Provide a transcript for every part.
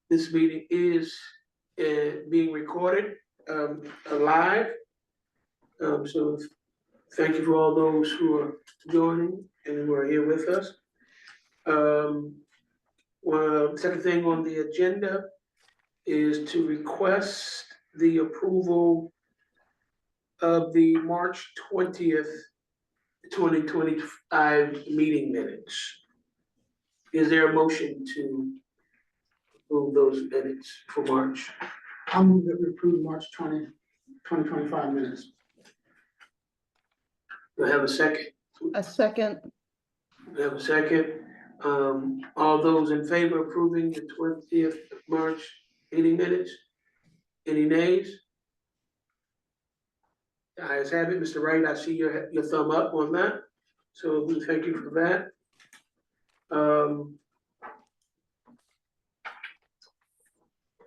This meeting is being recorded live. So thank you for all those who are joining and who are here with us. Second thing on the agenda is to request the approval of the March 20th, 2025 meeting minutes. Is there a motion to approve those minutes for March? I'll move that we approve March 2025 minutes. Do I have a second? A second. We have a second. All those in favor of approving the 20th of March meeting minutes? Any nays? The ayes have it. Mr. Wright, I see your thumb up on that. So we thank you for that.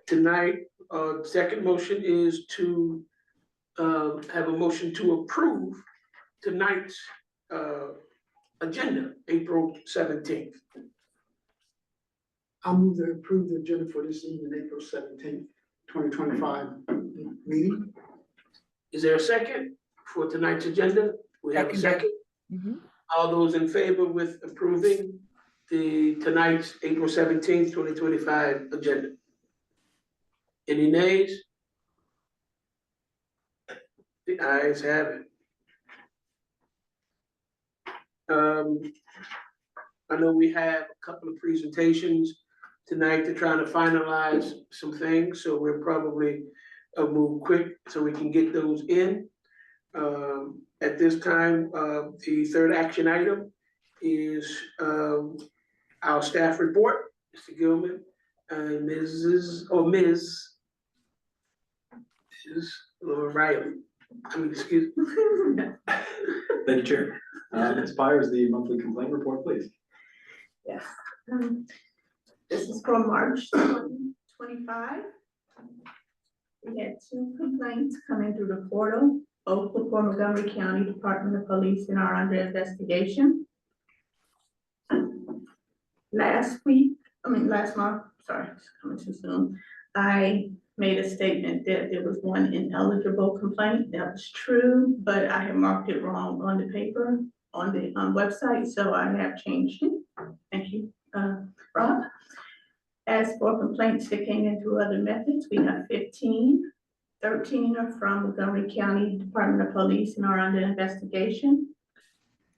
Tonight, second motion is to have a motion to approve tonight's agenda, April 17th. I'll move to approve the agenda for this evening, April 17th, 2025 meeting. Is there a second for tonight's agenda? We have a second. All those in favor with approving tonight's April 17th, 2025 agenda? Any nays? The ayes have it. I know we have a couple of presentations tonight to try to finalize some things, so we'll probably move quick so we can get those in. At this time, the third action item is our staff report. Mr. Gilman and Ms. Laura Riley. Excuse me. Thank you, Chair. Ms. Byers, the monthly complaint report, please. Yes. This is for March 2025. We had 2 complaints coming through the portal. Both before Montgomery County Department of Police and are under investigation. Last month, sorry, it's coming too soon. I made a statement that there was one ineligible complaint. That was true, but I had marked it wrong on the paper, on the website, so I have changed it. Thank you, Rob. As for complaints that came in through other methods, we have 15. 13 are from Montgomery County Department of Police and are under investigation.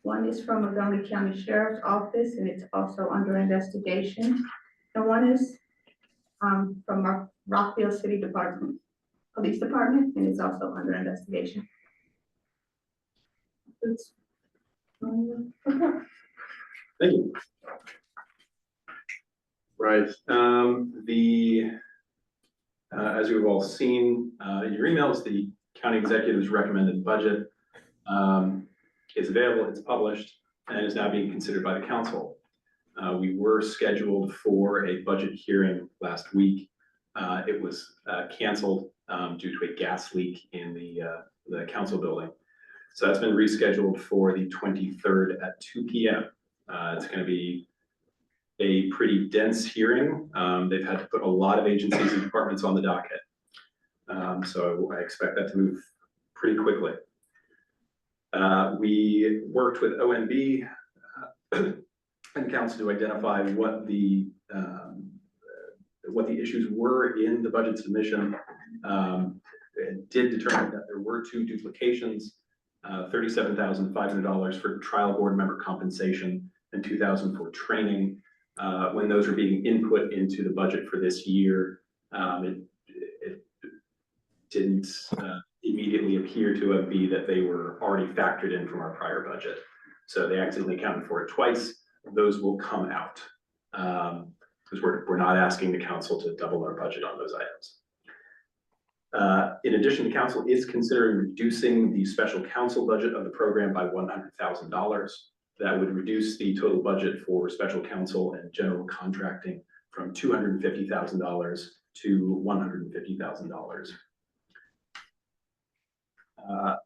1 is from Montgomery County Sheriff's Office and it's also under investigation. And 1 is from Rockville City Police Department and is also under investigation. Thank you. Right. As we've all seen in your emails, the county executive's recommended budget is available, it's published, and is now being considered by the council. We were scheduled for a budget hearing last week. It was canceled due to a gas leak in the council building. So that's been rescheduled for the 23rd at 2 p.m. It's going to be a pretty dense hearing. They've had to put a lot of agencies and departments on the docket. So I expect that to move pretty quickly. We worked with OMB and council to identify what the issues were in the budget submission. It did determine that there were 2 duplications, $37,500 for trial board member compensation and $2,000 for training. When those are being input into the budget for this year, it didn't immediately appear to be that they were already factored in from our prior budget. So they accidentally accounted for it twice. Those will come out because we're not asking the council to double our budget on those items. In addition, the council is considering reducing the special counsel budget of the program by $100,000. That would reduce the total budget for special counsel and general contracting from $250,000 to $150,000.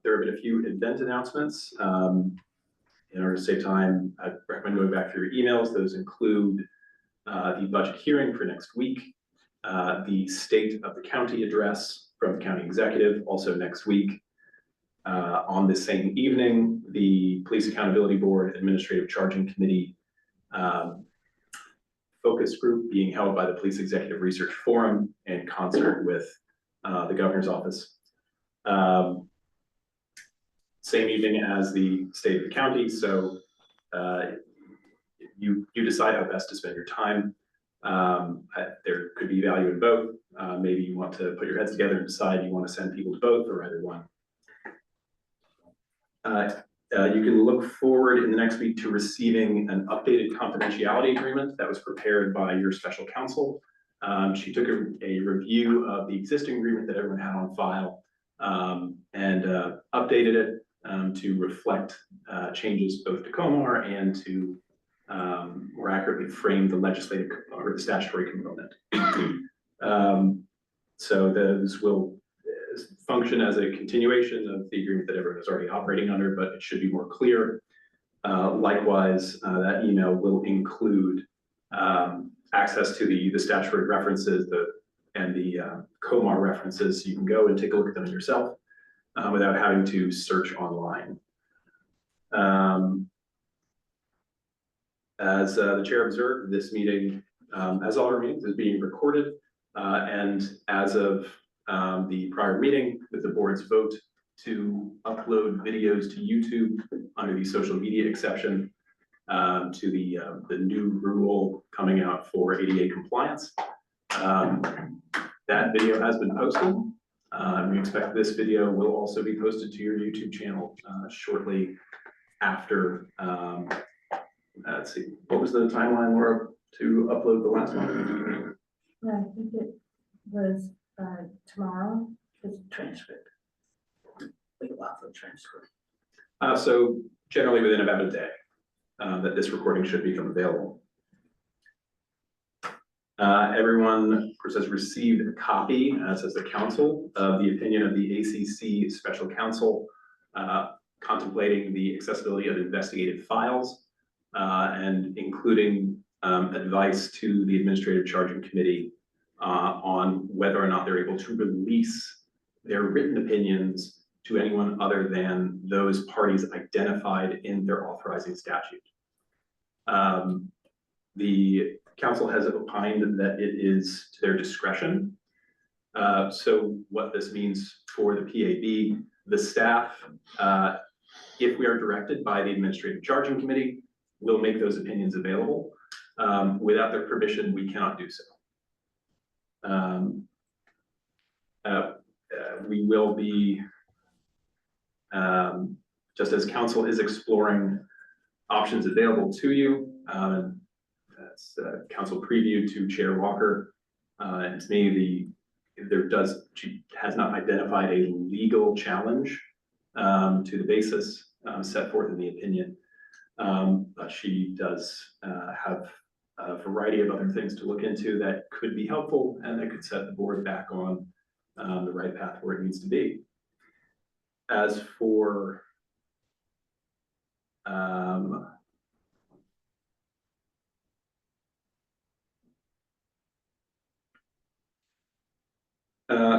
There have been a few event announcements. In order to save time, I recommend going back through your emails. Those include the budget hearing for next week. the state of the county address from the county executive, also next week. On the same evening, the Police Accountability Board Administrative Charging Committee focus group being held by the Police Executive Research Forum in concert with the Governor's Office. Same evening as the state of the county, so you decide how best to spend your time. There could be value in both. Maybe you want to put your heads together and decide you want to send people to both or either one. You can look forward in the next week to receiving an updated confidentiality agreement that was prepared by your special counsel. She took a review of the existing agreement that everyone had on file and updated it to reflect changes both to COMAR and to more accurately frame the legislative or the statutory component. So those will function as a continuation of the agreement that everyone is already operating under, but it should be more clear. Likewise, that email will include access to the statutory references and the COMAR references, so you can go and take a look at them yourself without having to search online. As the chair observed, this meeting, as all our meetings, is being recorded, and as of the prior meeting, with the board's vote to upload videos to YouTube under the social media exception to the new rule coming out for ADA compliance. That video has been posted. We expect this video will also be posted to your YouTube channel shortly after. Let's see, what was the timeline, Laura, to upload the last one? I think it was tomorrow, it's a transcript. We go out for transcript. So generally within about a day that this recording should become available. Everyone, of course, has received a copy, as has the council, of the opinion of the ACC Special Counsel contemplating the accessibility of investigative files and including advice to the Administrative Charging Committee on whether or not they're able to release their written opinions to anyone other than those parties identified in their authorizing statute. The council has opined that it is to their discretion. So what this means for the PAB, the staff, if we are directed by the Administrative Charging Committee, will make those opinions available. Without their permission, we cannot do so. We will be, just as council is exploring options available to you, that's council preview to Chair Walker, and to me, she has not identified a legal challenge to the basis set forth in the opinion. But she does have a variety of other things to look into that could be helpful and that could set the board back on the right path where it needs to be. As for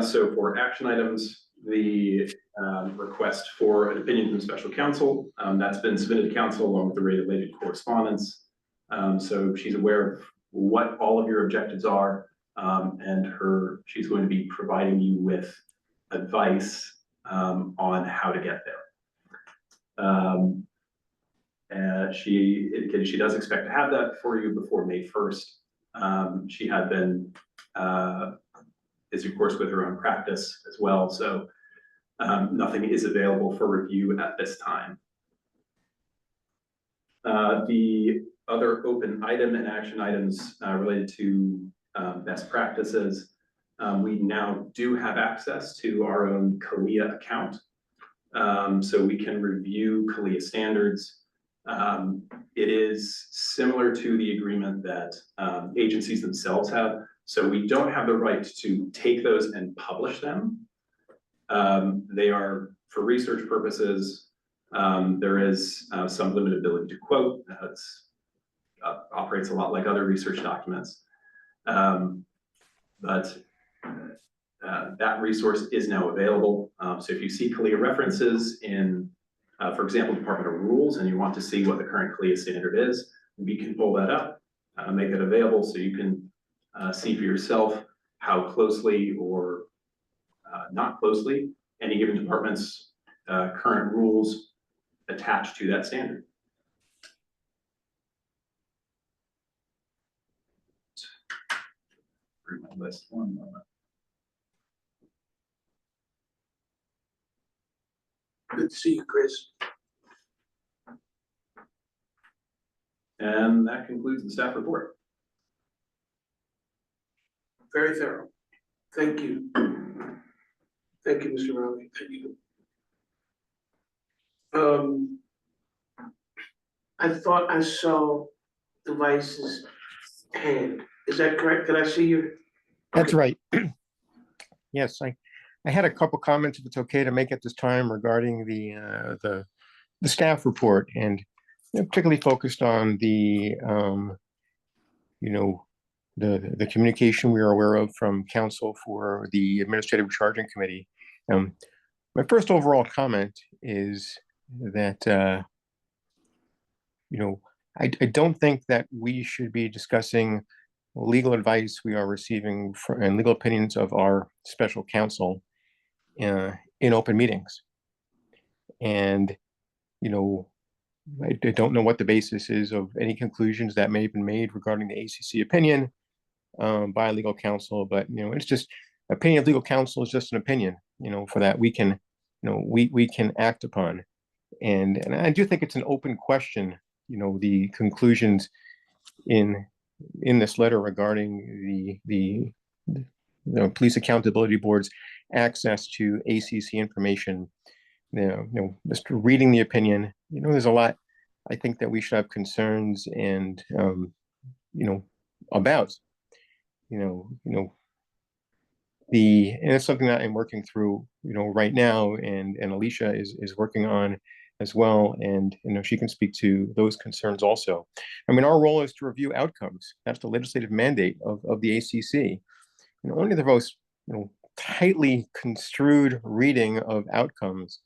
so for action items, the request for an opinion from special counsel, that's been submitted to council along with the related correspondence. So she's aware of what all of your objectives are, and she's going to be providing you with advice on how to get there. And she indicated she does expect to have that for you before May 1st. She had been, is of course with her own practice as well, so nothing is available for review at this time. The other open item and action items related to best practices, we now do have access to our own CALIA account, so we can review CALIA standards. It is similar to the agreement that agencies themselves have, so we don't have the right to take those and publish them. They are for research purposes. There is some limited ability to quote. It operates a lot like other research documents. but that resource is now available. So if you see CALIA references in, for example, Department of Rules, and you want to see what the current CALIA standard is, we can pull that up, make it available so you can see for yourself how closely or not closely any given department's current rules attach to that standard. Bring my list one moment. Good to see you, Chris. And that concludes the staff report. Very thorough. Thank you. Thank you, Mr. Rowley. Thank you. I thought I saw the vice's hand. Is that correct? Did I see you? That's right. Yes, I had a couple comments, if it's okay to make at this time, regarding the staff report, and particularly focused on the the communication we are aware of from counsel for the Administrative Charging Committee. My first overall comment is that I don't think that we should be discussing legal advice we are receiving and legal opinions of our special counsel in open meetings. And, I don't know what the basis is of any conclusions that may have been made regarding the ACC opinion by legal counsel, but, it's just opinion of legal counsel is just an opinion, for that we can, we can act upon. And I do think it's an open question, the conclusions in this letter regarding the Police Accountability Board's access to ACC information. Just reading the opinion, there's a lot I think that we should have concerns and about, and it's something that I'm working through, right now, and Alicia is working on as well, and she can speak to those concerns also. I mean, our role is to review outcomes. That's the legislative mandate of the ACC. Only the most tightly construed reading of outcomes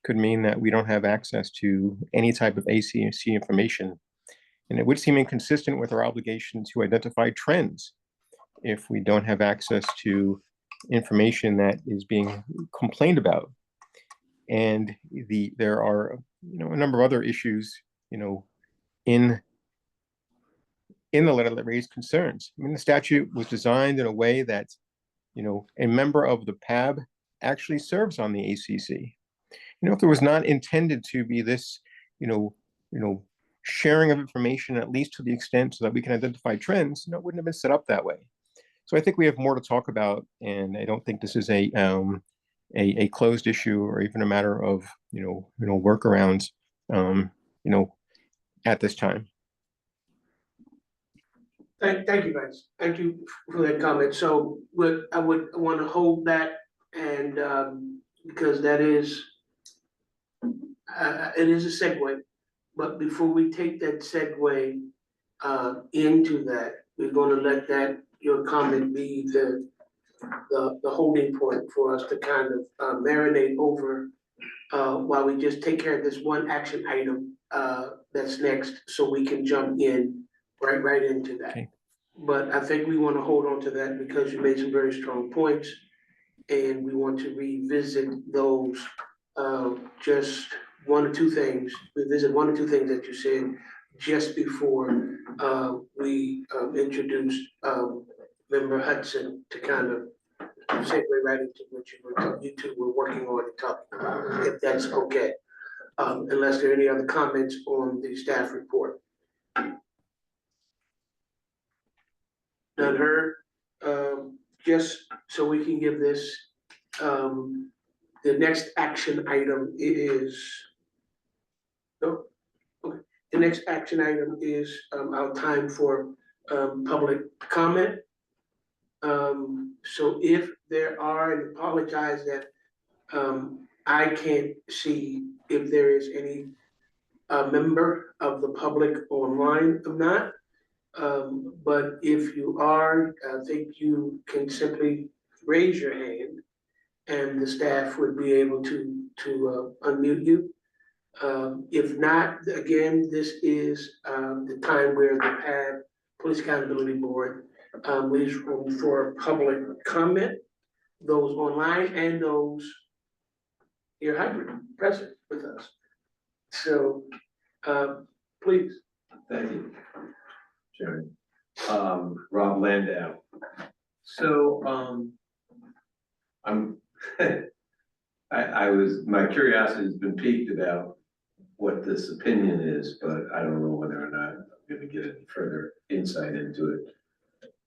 could mean that we don't have access to any type of ACC information, and it would seem inconsistent with our obligation to identify trends if we don't have access to information that is being complained about. And there are a number of other issues in the letter that raise concerns. I mean, the statute was designed in a way that a member of the PAB actually serves on the ACC. If there was not intended to be this sharing of information, at least to the extent so that we can identify trends, it wouldn't have been set up that way. So I think we have more to talk about, and I don't think this is a closed issue or even a matter of workarounds at this time. Thank you, guys. Thank you for that comment. So I would want to hold that, and because that is it is a segue. But before we take that segue into that, we're going to let your comment be the holding point for us to kind of marinate over while we just take care of this one action item that's next, so we can jump in right into that. Okay. But I think we want to hold on to that because you made some very strong points, and we want to revisit those just one or two things that you said just before we introduced Member Hudson to kind of segue right into what you two were working on and talking about, if that's okay. Unless there are any other comments on the staff report. None heard. Just so we can give this, the next action item is, no, okay. The next action item is our time for public comment. So if there are, and apologize that I can't see if there is any member of the public online or not. But if you are, I think you can simply raise your hand and the staff would be able to unmute you. If not, again, this is the time where the PAB, Police Accountability Board, leaves room for public comment, those online and those here hybrid present with us. So, please. Thank you, Chairman. Rob Landau. So, my curiosity has been piqued about what this opinion is, but I don't know whether or not I'm gonna get any further insight into it.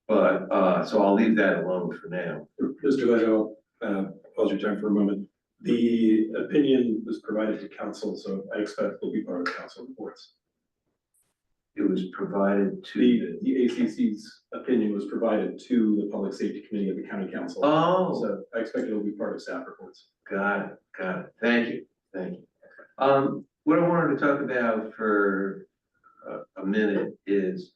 But, so I'll leave that alone for now. Mr. Leggett, pause your time for a moment. The opinion was provided to council, so I expect it will be part of council reports. It was provided to. The ACC's opinion was provided to the Public Safety Committee of the County Council. Oh, So I expect it will be part of staff reports. got it. Thank you. What I wanted to talk about for a minute is,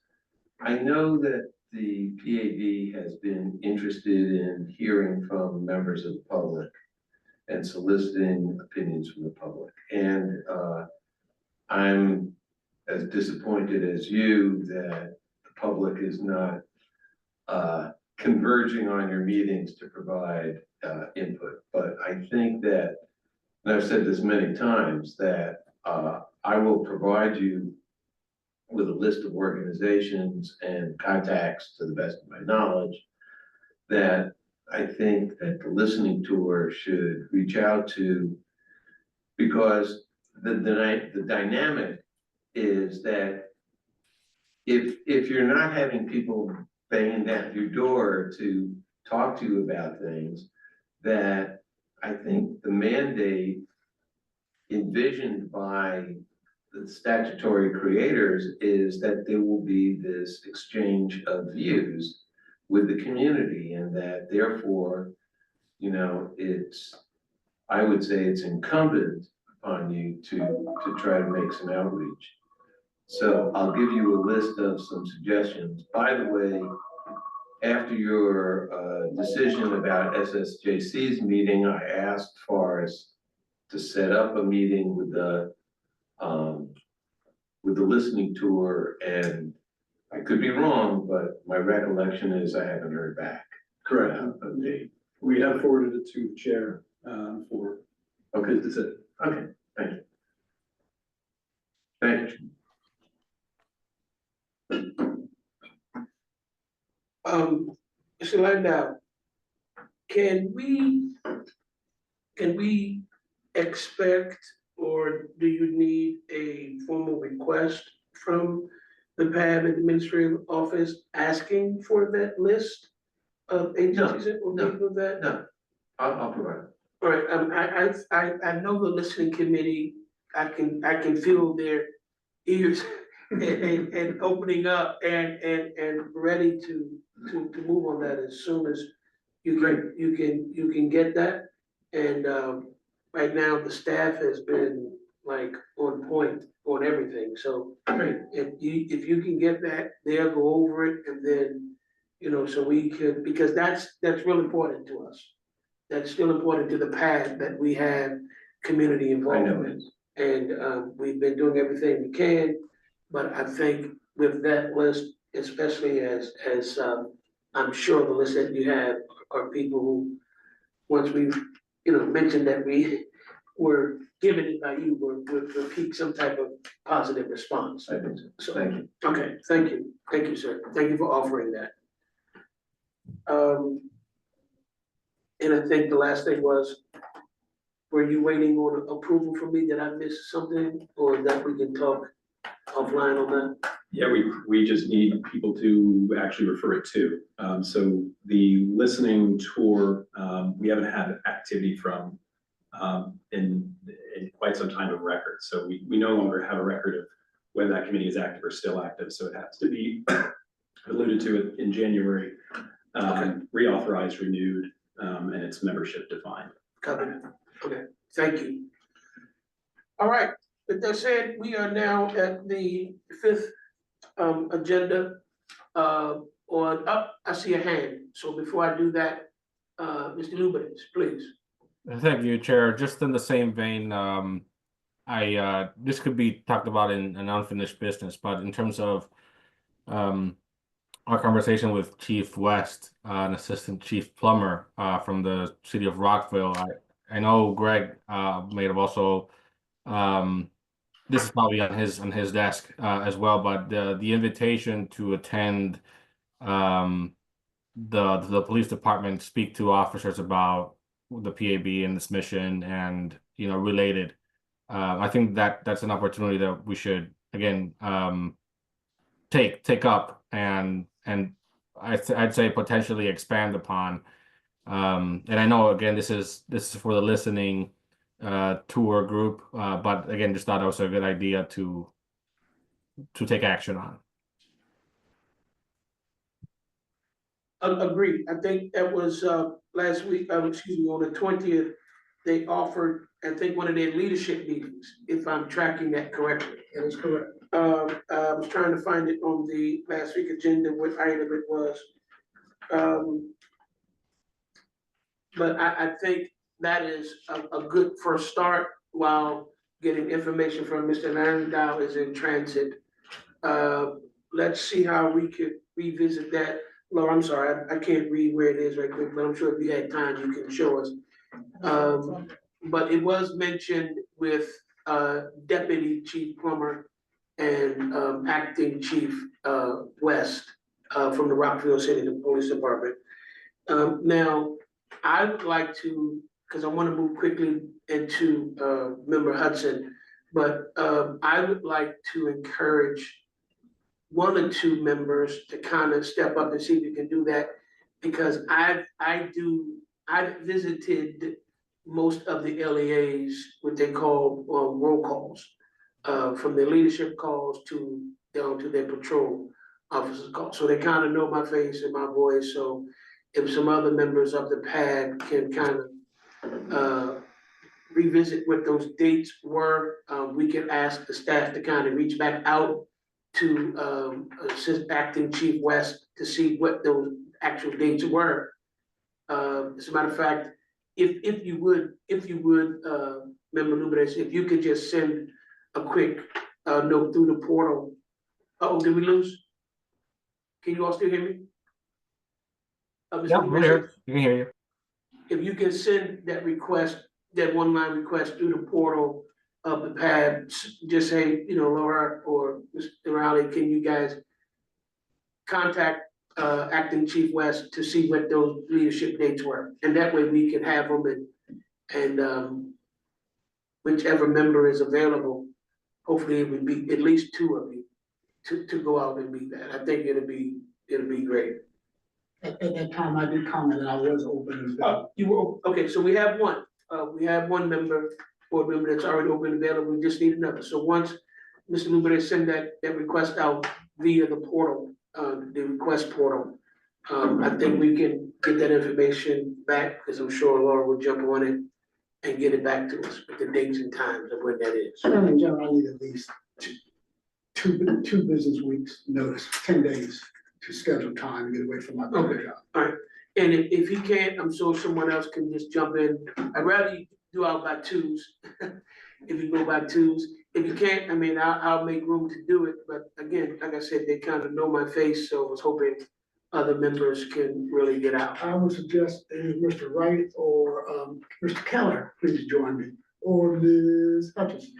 I know that the PAB has been interested in hearing from members of the public and soliciting opinions from the public. And I'm as disappointed as you that the public is not converging on your meetings to provide input. But I think that, and I've said this many times, that I will provide you with a list of organizations and contacts to the best of my knowledge that I think that the listening tour should reach out to, because the dynamic is that if you're not having people banging down your door to talk to you about things, that I think the mandate envisioned by the statutory creators is that there will be this exchange of views with the community, and that therefore, you know, I would say it's incumbent upon you to try to make some outreach. So I'll give you a list of some suggestions. By the way, after your decision about SSJC's meeting, I asked Forrest to set up a meeting with the listening tour, and I could be wrong, but my recollection is I haven't heard back. Correct. Of the, We have forwarded it to the chair for, okay, that's it. okay, thank you. Thank you. Mr. Landau, can we expect, or do you need a formal request from the PAB Administrative Office asking for that list of agencies that will be with that? No, I'll provide it. All right, I know the listening committee, I can feel their ears and opening up and ready to move on that as soon as you can get that. And right now, the staff has been like on point on everything, so if you can get that, they'll go over it, and then, you know, so we could, because that's real important to us. That's still important to the PAB that we have community I know involvement. it. And we've been doing everything we can, but I think with that list, especially as I'm sure the list that you have are people who, once we've, you know, mentioned that we were given it by you, will pique some type of positive response. I think so. So, Thank you. okay, thank you, sir, thank you for offering that. And I think the last thing was, were you waiting on approval from me? Did I miss something, or that we can talk offline on that? Yeah, we just need people to actually refer it to. So the listening tour, we haven't had activity from in quite some time of record. So we no longer have a record of when that committee is active or still active. So it has to be alluded to it in January, reauthorized, renewed, and its membership defined. Covered. Okay, thank you. All right, with that said, we are now at the fifth agenda I see a hand, so before I do that, Mr. Lubitz, please. Thank you, Chair. Just in the same vein, this could be talked about in an unfinished business, but in terms of our conversation with Chief West, an assistant chief plumber from the city of Rockville, I know Greg may have also this is probably on his desk as well, but the invitation to attend the police department, speak to officers about the PAB and its mission and related. I think that's an opportunity that we should again take up and I'd say potentially expand upon. And I know again this is for the listening tour group, but again just thought it was a good idea to take action on. Agreed. I think that was last week, excuse me, on the 20th, they offered, I think, one of their leadership meetings, if I'm tracking that correctly. That is correct. I was trying to find it on the last week agenda, what item it was. But I think that is a good first start while getting information from Mr. Landau is in transit. Let's see how we could revisit that. Laura, I'm sorry, I can't read where it is right quick, but I'm sure if you had time, you can show us. But it was mentioned with Deputy Chief Plummer and Acting Chief West from the Rockville City Police Department. Now, I would like to, because I want to move quickly into Member Hudson, but I would like to encourage one or two members to kind of step up and see if you can do that, because I've visited most of the LEAs, what they call roll calls, from their leadership calls to down to their patrol officers calls. So they kind of know my face and my voice. So if some other members of the PAD can kind of revisit what those dates were, we can ask the staff to kind of reach back out to assist Acting Chief West to see what those actual dates were. As a matter of fact, if you would, Member Lubitz, if you could just send a quick note through the portal. Oh, did we lose? Can you all still hear me? Mr. Yeah, Lubitz, we can hear you. if you can send that request, that one line request through the portal of the PAD, just say, Laura or Mr. Rowley, can you guys contact Acting Chief West to see what those leadership dates were? And that way we can have them and whichever member is available, hopefully it would be at least two of you to go out and meet that. I think it'll be great. At that time, I did comment that I was open. You were, okay, so we have one. We have one board member that's already open and available. We just need another. So once Mr. Lubitz send that request out via the portal, the request portal, I think we can get that information back, because I'm sure Laura will jump on it and get it back to us with the dates and times of when that is. In general, I need at least two business weeks notice, 10 days to schedule time and get away from my Okay. job. All right, and if he can't, I'm sure someone else can just jump in. I'd rather you do out by twos, if you go by twos. If you can't, I mean, I'll make room to do it, but again, like I said, they kind of know my face, so I was hoping other members can really get out. I would suggest Mr. Wright or Mr. Keller, please join me, or Ms. Hutchinson.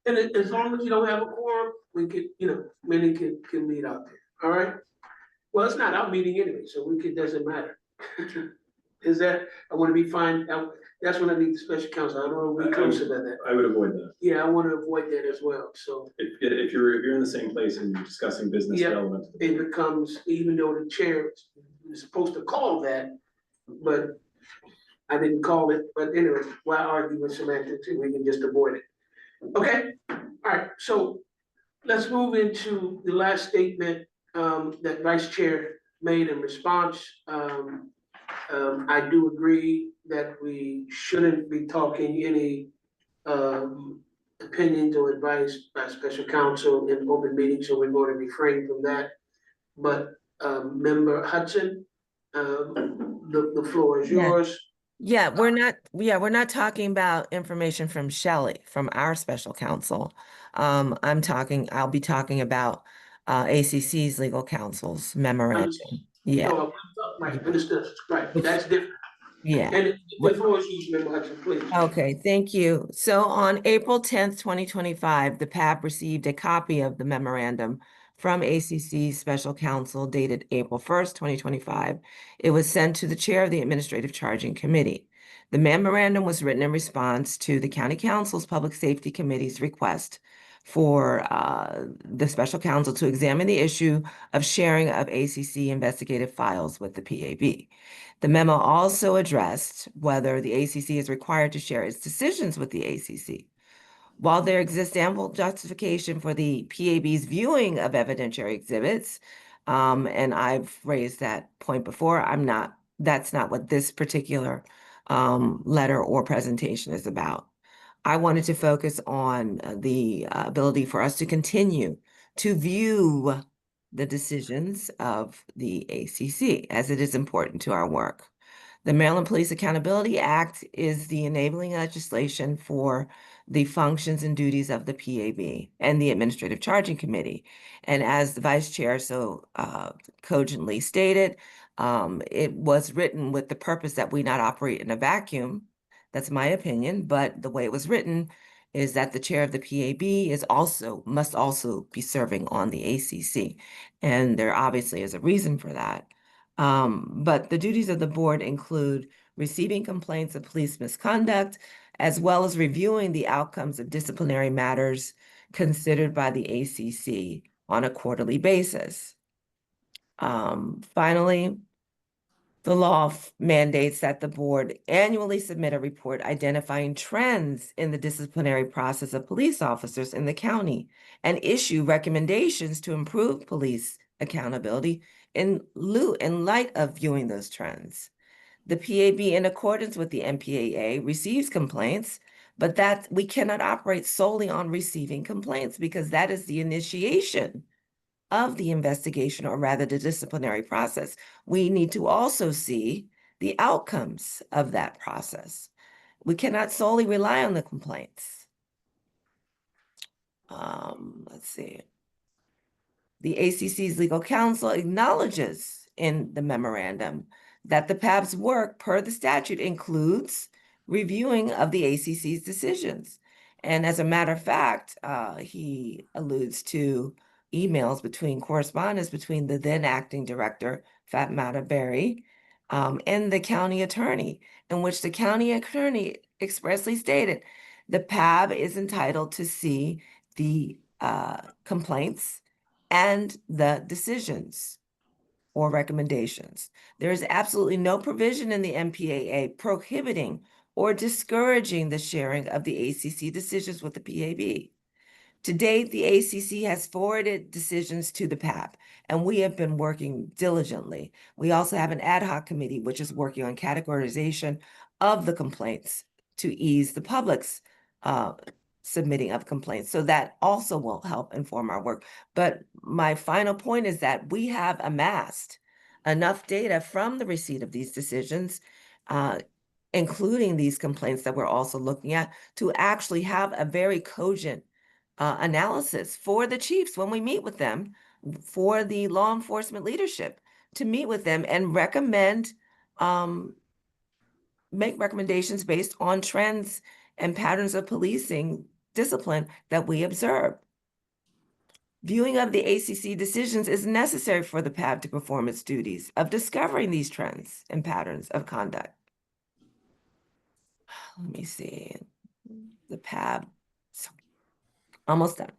And as long as you don't have a quorum, we could, many can meet out there, all right? Well, it's not our meeting anyway, so doesn't matter. Is that, I wanna be fine, that's when I need the special counsel, I don't wanna be closer than that. I would avoid that. Yeah, I wanna avoid that as well, so If you're in the same place and you're discussing business Yeah. relevant to the it becomes, even though the chair is supposed to call that, but I didn't call it, but anyway, why argue with semantics if we can just avoid it? Okay, all right, so let's move into the last statement that Vice Chair made in response. I do agree that we shouldn't be talking any opinions or advice by special counsel in open meetings, so we're going to refrain from that. but, Member Hudson, the floor is Yeah. yours. We're not talking about information from Shelley, from our special counsel. I'll be talking about ACC's legal counsel's memorandum. Yeah, No, right, understood, right, that's different. yeah. And the floor is yours, Member Hudson, please. Okay, thank you. So on April 10th, 2025, the PAB received a copy of the memorandum from ACC's special counsel dated April 1st, 2025. It was sent to the chair of the Administrative Charging Committee. The memorandum was written in response to the County Council's Public Safety Committee's request for the special counsel to examine the issue of sharing of ACC investigative files with the PAB. The memo also addressed whether the ACC is required to share its decisions with the ACC. While there exists ample justification for the PAB's viewing of evidentiary exhibits, and I've raised that point before, that's not what this particular letter or presentation is about. I wanted to focus on the ability for us to continue to view the decisions of the ACC, as it is important to our work. The Maryland Police Accountability Act is the enabling legislation for the functions and duties of the PAB and the Administrative Charging Committee. And as the Vice Chair so cogently stated, it was written with the purpose that we not operate in a vacuum. That's my opinion, but the way it was written is that the chair of the PAB must also be serving on the ACC. And there obviously is a reason for that. But the duties of the board include receiving complaints of police misconduct, as well as reviewing the outcomes of disciplinary matters considered by the ACC on a quarterly basis. Finally, the law mandates that the board annually submit a report identifying trends in the disciplinary process of police officers in the county and issue recommendations to improve police accountability in light of viewing those trends. The PAB, in accordance with the MPAA, receives complaints, but that we cannot operate solely on receiving complaints because that is the initiation of the investigation, or rather the disciplinary process. We need to also see the outcomes of that process. We cannot solely rely on the complaints. Let's see. The ACC's legal counsel acknowledges in the memorandum that the PAB's work per the statute includes reviewing of the ACC's decisions. And as a matter of fact, he alludes to correspondence between the then acting director, Fatmata Berry, and the county attorney, in which the county attorney expressly stated the PAB is entitled to see the complaints and the decisions or recommendations. There is absolutely no provision in the MPAA prohibiting or discouraging the sharing of the ACC decisions with the PAB. To date, the ACC has forwarded decisions to the PAB, and we have been working diligently. We also have an ad hoc committee which is working on categorization of the complaints to ease the public's submitting of complaints. So that also will help inform our work. But my final point is that we have amassed enough data from the receipt of these decisions, including these complaints that we're also looking at, to actually have a very cogent analysis for the chiefs when we meet with them, for the law enforcement leadership to meet with them and make recommendations based on trends and patterns of policing discipline that we observe. Viewing of the ACC decisions is necessary for the PAB to perform its duties of discovering these trends and patterns of conduct. Let me see. The PAB, almost done.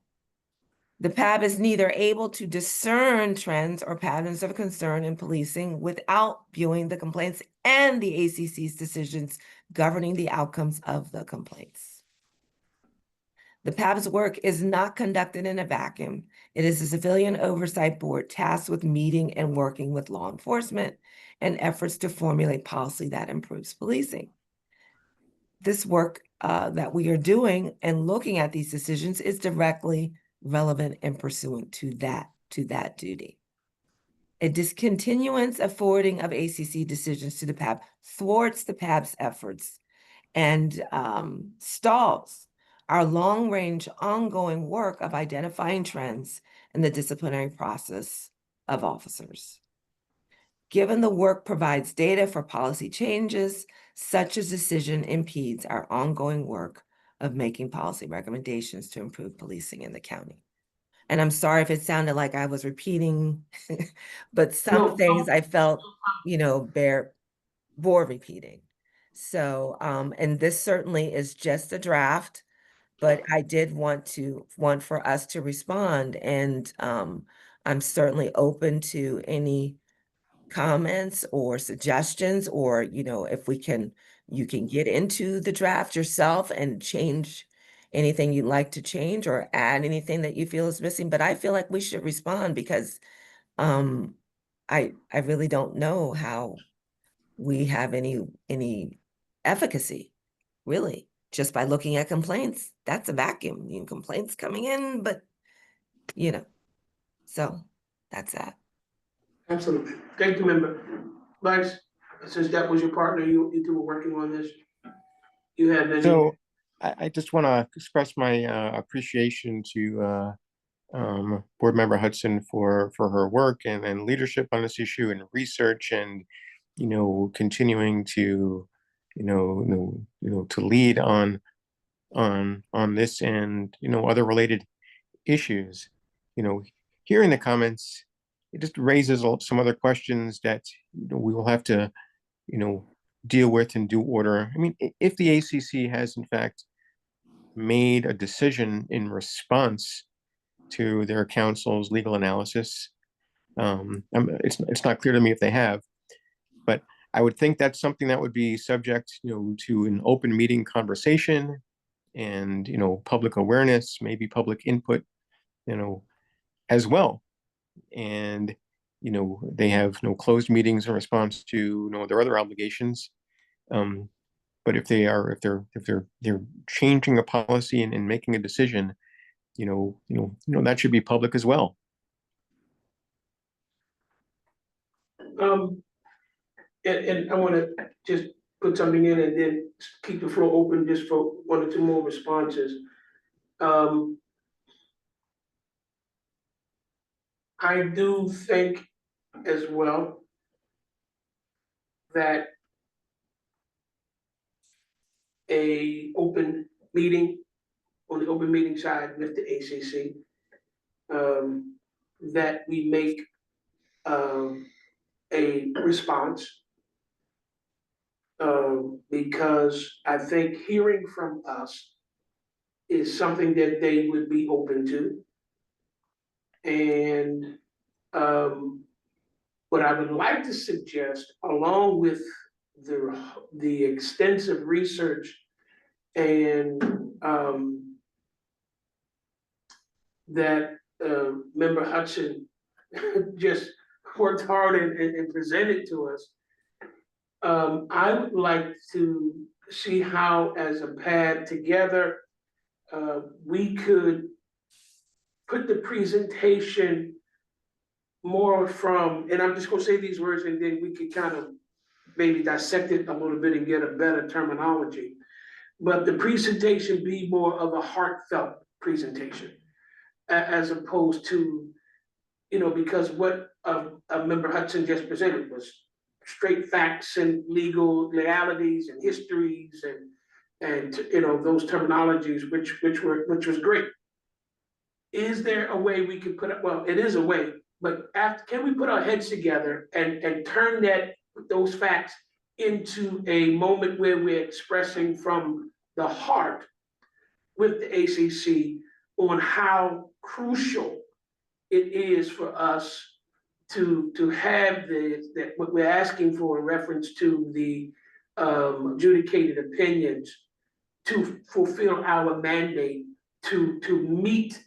The PAB is neither able to discern trends or patterns of concern in policing without viewing the complaints and the ACC's decisions governing the outcomes of the complaints. The PAB's work is not conducted in a vacuum. It is a civilian oversight board tasked with meeting and working with law enforcement and efforts to formulate policy that improves policing. This work that we are doing and looking at these decisions is directly relevant and pursuant to that duty. A discontinuance of forwarding of ACC decisions to the PAB thwarts the PAB's efforts and stalls our long-range ongoing work of identifying trends in the disciplinary process of officers. Given the work provides data for policy changes, such a decision impedes our ongoing work of making policy recommendations to improve policing in the county. And I'm sorry if it sounded like I was repeating, but some No, things I felt, bore repeating. So, and this certainly is just a draft, but I did want for us to respond, and I'm certainly open to any comments or suggestions, or, if you can get into the draft yourself and change anything you'd like to change or add anything that you feel is missing. But I feel like we should respond because I really don't know how we have any efficacy, really, just by looking at complaints. That's a vacuum. Complaints coming in, but so that's that. absolutely. Thank you, member. Vice, since that was your partner, you two were working on this. You have any? So I just want to express my appreciation to Board Member Hudson for her work and leadership on this issue and research, and continuing to to lead on this and other related issues. Hearing the comments, it just raises some other questions that we will have to deal with in due order. I mean, if the ACC has in fact made a decision in response to their counsel's legal analysis, it's not clear to me if they have, but I would think that's something that would be subject to an open meeting conversation and public awareness, maybe public input as well. And they have closed meetings in response to their other obligations. But if they're changing a policy and making a decision, that should be public as well. And I want to just put something in and then keep the floor open just for one or two more responses. I do think as well that a open meeting on the open meeting side with the ACC, that we make a response, because I think hearing from us is something that they would be open to. And what I would like to suggest, along with the extensive research and that Member Hudson just worked hard and presented to us, I would like to see how, as a PAB together, we could put the presentation more from, and I'm just gonna say these words and then we could kind of maybe dissect it a little bit and get a better terminology. But the presentation be more of a heartfelt presentation, as opposed to, because what Member Hudson just presented was straight facts and legalities and histories and those terminologies, which was great. Is there a way we could put it? Well, it is a way, but can we put our heads together and turn those facts into a moment where we're expressing from the heart with the ACC on how crucial it is for us to have what we're asking for in reference to the adjudicated opinions, to fulfill our mandate, to meet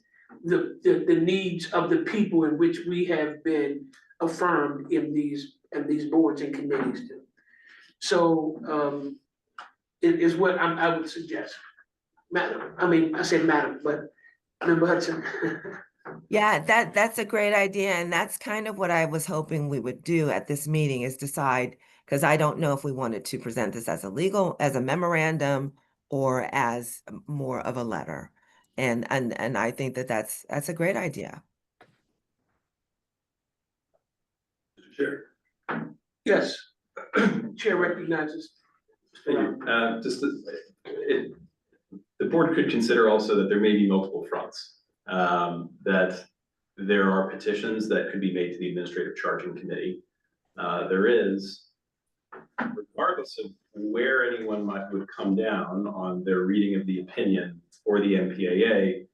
the needs of the people in which we have been affirmed in these boards and committees to. So it is what I would suggest. Madam, I mean, I said madam, but Member Hudson. Yeah, that's a great idea. And that's kind of what I was hoping we would do at this meeting is decide, because I don't know if we wanted to present this as as a memorandum or as more of a letter. And I think that that's a great idea. Sure. Yes. Chair recognizes. Thank you. The board could consider also that there may be multiple fronts. That there are petitions that could be made to the Administrative Charging Committee. There is, regardless of where anyone would come down on their reading of the opinion or the MPAA,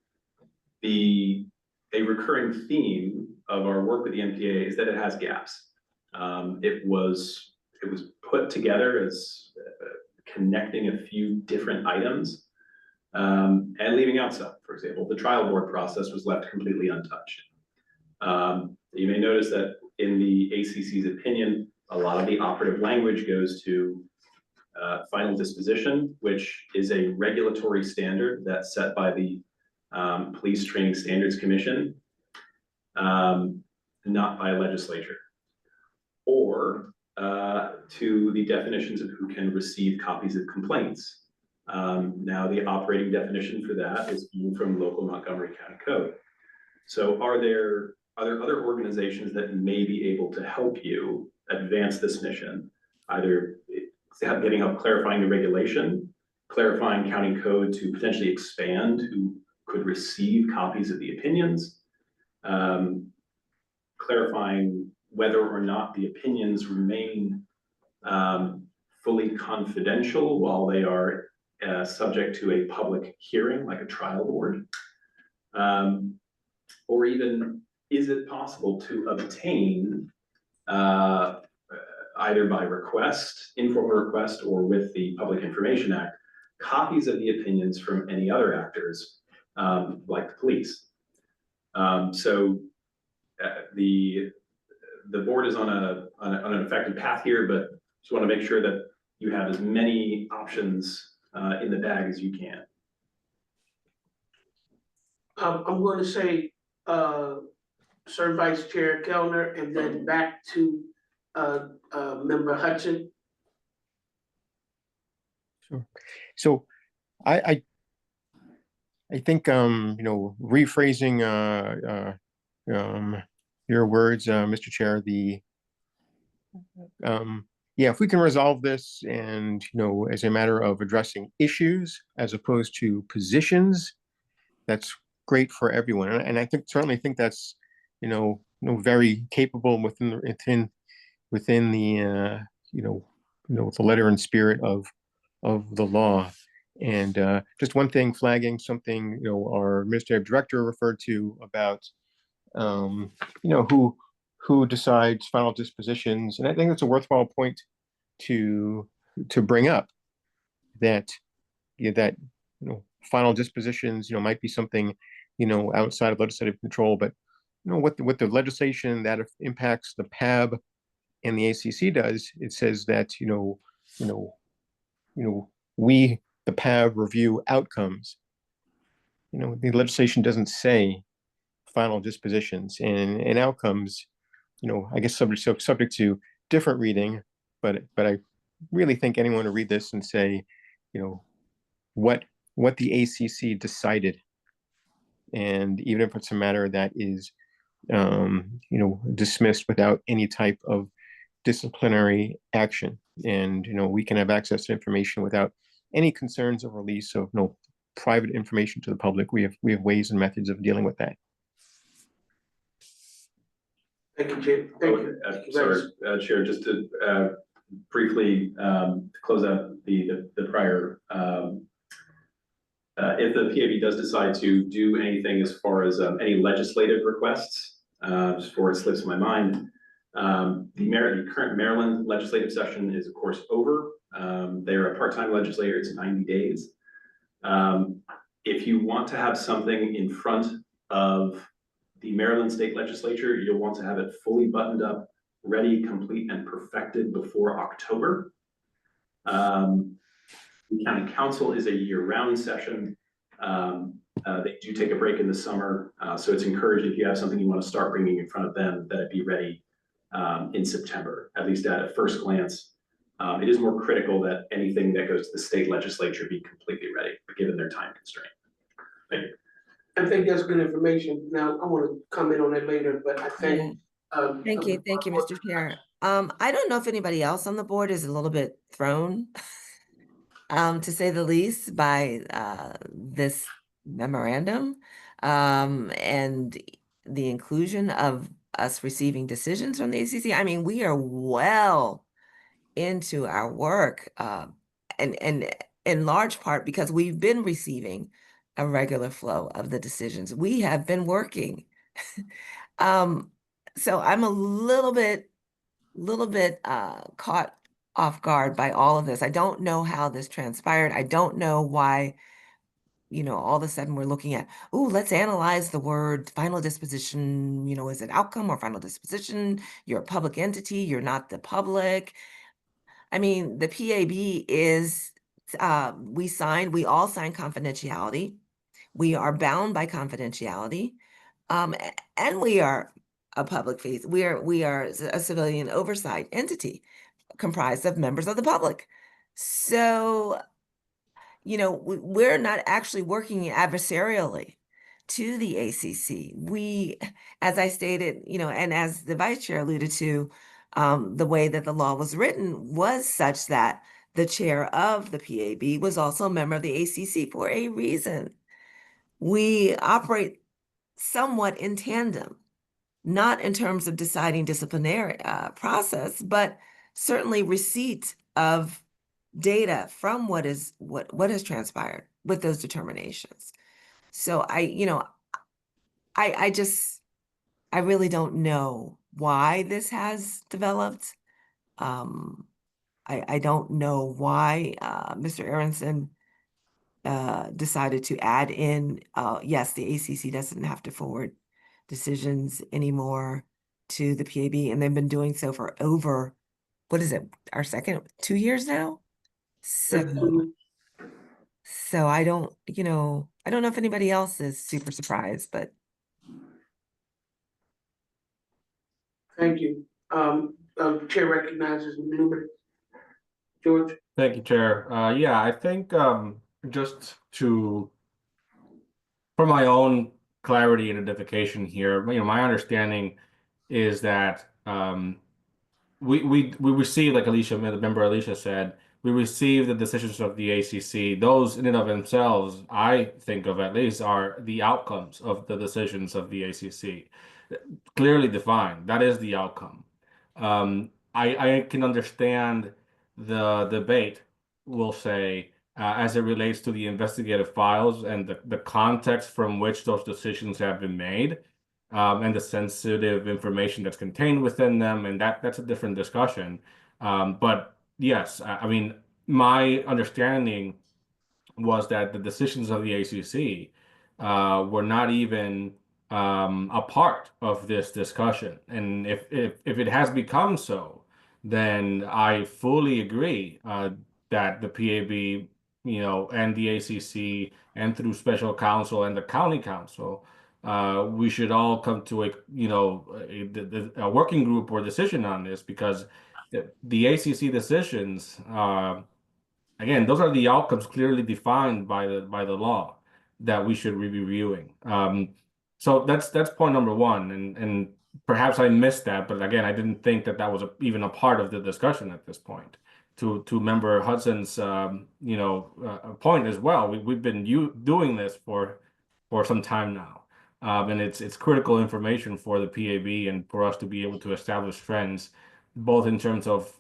a recurring theme of our work with the MPAA is that it has gaps. It was put together as connecting a few different items and leaving out some. For example, the trial board process was left completely untouched. You may notice that in the ACC's opinion, a lot of the operative language goes to final disposition, which is a regulatory standard that's set by the Police Training Standards Commission, not by a legislature, or to the definitions of who can receive copies of complaints. Now the operating definition for that is from local Montgomery County Code. So are there other organizations that may be able to help you advance this mission, either getting up, clarifying the regulation, clarifying county code to potentially expand who could receive copies of the opinions, clarifying whether or not the opinions remain fully confidential while they are subject to a public hearing, like a trial board, or even is it possible to obtain either by request, informal request, or with the Public Information Act, copies of the opinions from any other actors, like the police. So the board is on an effective path here, but just want to make sure that you have as many options in the bag as you can. I'm going to say, Sir Vice Chair Kellner, and then back to Member Hudson. Sure. So I think rephrasing your words, Mr. Chair, yeah, if we can resolve this and as a matter of addressing issues as opposed to positions, that's great for everyone. And I certainly think that's very capable within the the letter and spirit of the law. And just one thing, flagging something our administrative director referred to about who decides final dispositions, and I think that's a worthwhile point to bring up, that final dispositions might be something outside of legislative control, but what the legislation that impacts the PAB and the ACC does, it says that we, the PAB, review outcomes. The legislation doesn't say final dispositions, and outcomes I guess subject to different reading, but I really think anyone to read this and say what the ACC decided, and even if it's a matter that is dismissed without any type of disciplinary action, and we can have access to information without any concerns of release of private information to the public. We have ways and methods of dealing with that. Thank you, Chair. Thank you. Sorry, Chair, just to briefly close out the prior, if the PAB does decide to do anything as far as any legislative requests, just before it slips my mind, the current Maryland legislative session is of course over. They're a part-time legislator, it's 90 days. If you want to have something in front of the Maryland State Legislature, you'll want to have it fully buttoned up, ready, complete, and perfected before October. The County Council is a year-round session. They do take a break in the summer, so it's encouraged if you have something you want to start bringing in front of them, that it be ready in September, at least at a first glance. It is more critical that anything that goes to the state legislature be completely ready, given their time constraint. Thank you. I think that's good information. Now, I want to comment on that later, but I think. Thank you, Mr. Chair. I don't know if anybody else on the board is a little bit thrown, to say the least, by this memorandum, and the inclusion of us receiving decisions from the ACC. I mean, we are well into our work, and in large part because we've been receiving a regular flow of the decisions. We have been working. So I'm a little bit caught off guard by all of this. I don't know how this transpired. I don't know why, all of a sudden we're looking at, oh, let's analyze the word final disposition. Is it outcome or final disposition? You're a public entity, you're not the public. I mean, the PAB is, we all sign confidentiality. We are bound by confidentiality. And we are a public face. We are a civilian oversight entity comprised of members of the public. So, we're not actually working adversarially to the ACC. We, as I stated, and as the vice chair alluded to, the way that the law was written was such that the chair of the PAB was also a member of the ACC for a reason. We operate somewhat in tandem, not in terms of deciding disciplinary process, but certainly receipt of data from what has transpired with those determinations. So I really don't know why this has developed. I don't know why Mr. Aronson decided to add in, yes, the ACC doesn't have to forward decisions anymore to the PAB, and they've been doing so for over, what is it, our second 2 years now? So I don't know if anybody else is super surprised, but. Thank you. Chair recognizes Newman. George? Thank you, Chair. Yeah, I think just for my own clarity and identification here, my understanding is that we received, like member Alicia said, we received the decisions of the ACC. Those in and of themselves, I think of at least, are the outcomes of the decisions of the ACC. Clearly defined, that is the outcome. I can understand the debate, we'll say, as it relates to the investigative files and the context from which those decisions have been made, and the sensitive information that's contained within them, and that's a different discussion. But yes, I mean, my understanding was that the decisions of the ACC were not even a part of this discussion. And if it has become so, then I fully agree that the PAB, and the ACC, and through special counsel and the county council, we should all come to a working group or decision on this, because the ACC decisions, again, those are the outcomes clearly defined by the law that we should be reviewing. So that's point number one, and perhaps I missed that, but again, I didn't think that was even a part of the discussion at this point. To Member Hudson's point as well, we've been doing this for some time now, and it's critical information for the PAB and for us to be able to establish trends, both in terms of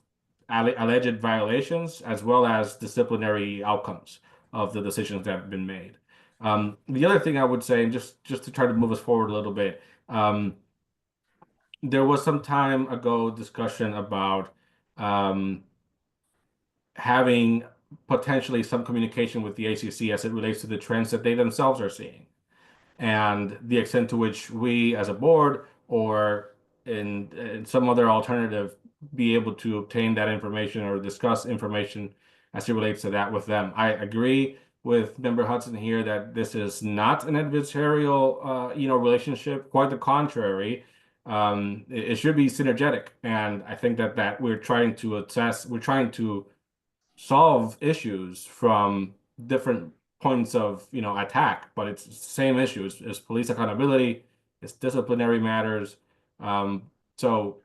alleged violations as well as disciplinary outcomes of the decisions that have been made. The other thing I would say, and just to try to move us forward a little bit, there was some time ago discussion about having potentially some communication with the ACC as it relates to the trends that they themselves are seeing, and the extent to which we as a board or in some other alternative be able to obtain that information or discuss information as it relates to that with them. I agree with Member Hudson here that this is not an adversarial, relationship. Quite the contrary. It should be synergetic, and I think that we're trying to solve issues from different points of attack, but it's the same issues. It's police accountability, it's disciplinary matters. So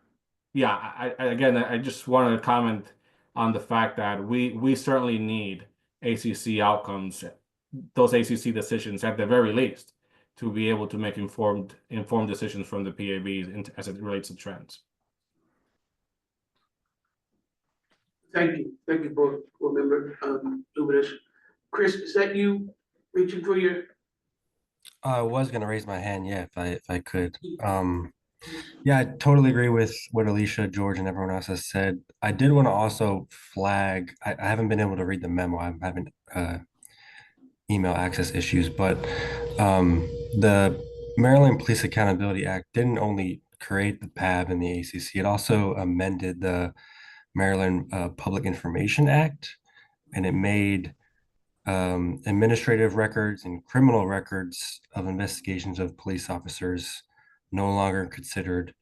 yeah, I just wanted to comment on the fact that we certainly need ACC outcomes, those ACC decisions at the very least, to be able to make informed decisions from the PABs as it relates to trends. Thank you, board member, Luminous. Chris, is that you reaching for your? I was gonna raise my hand, yeah, if I could. Yeah, I totally agree with what Alicia, George, and everyone else has said. I did want to also flag, I haven't been able to read the memo. I'm having email access issues, but the Maryland Police Accountability Act didn't only create the PAB and the ACC, it also amended the Maryland Public Information Act, and it made administrative records and criminal records of investigations of police officers no longer considered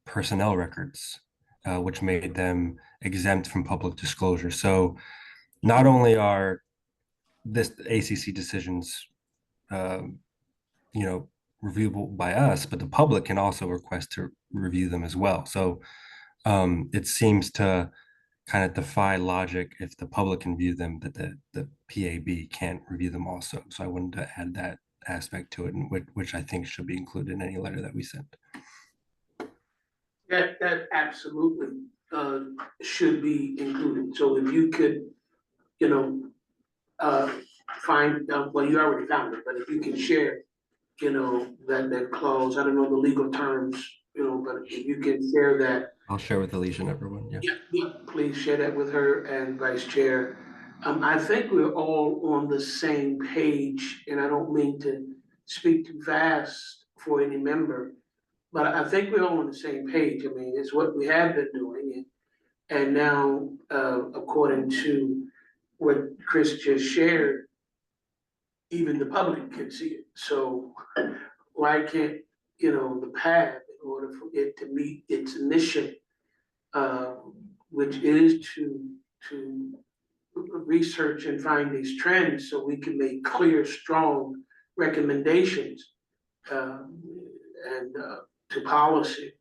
personnel records, which made them exempt from public disclosure. So not only are this ACC decisions, reviewable by us, but the public can also request to review them as well. So it seems to kind of defy logic if the public can view them, that the PAB can't review them also. So I wanted to add that aspect to it, and which I think should be included in any letter that we send. That absolutely should be included. So if you could, find, well, you already found it, but if you can share, that clause, I don't know the legal terms, but if you can share that. I'll share with Alicia and everyone, yeah. Yeah, please share that with her and Vice Chair. I think we're all on the same page, and I don't mean to speak too fast for any member, but I think we're all on the same page. I mean, it's what we have been doing, and now, according to what Chris just shared, even the public can see it. So why can't, the PAB, in order for it to meet its mission, which is to research and find these trends so we can make clear, strong recommendations, and to policy.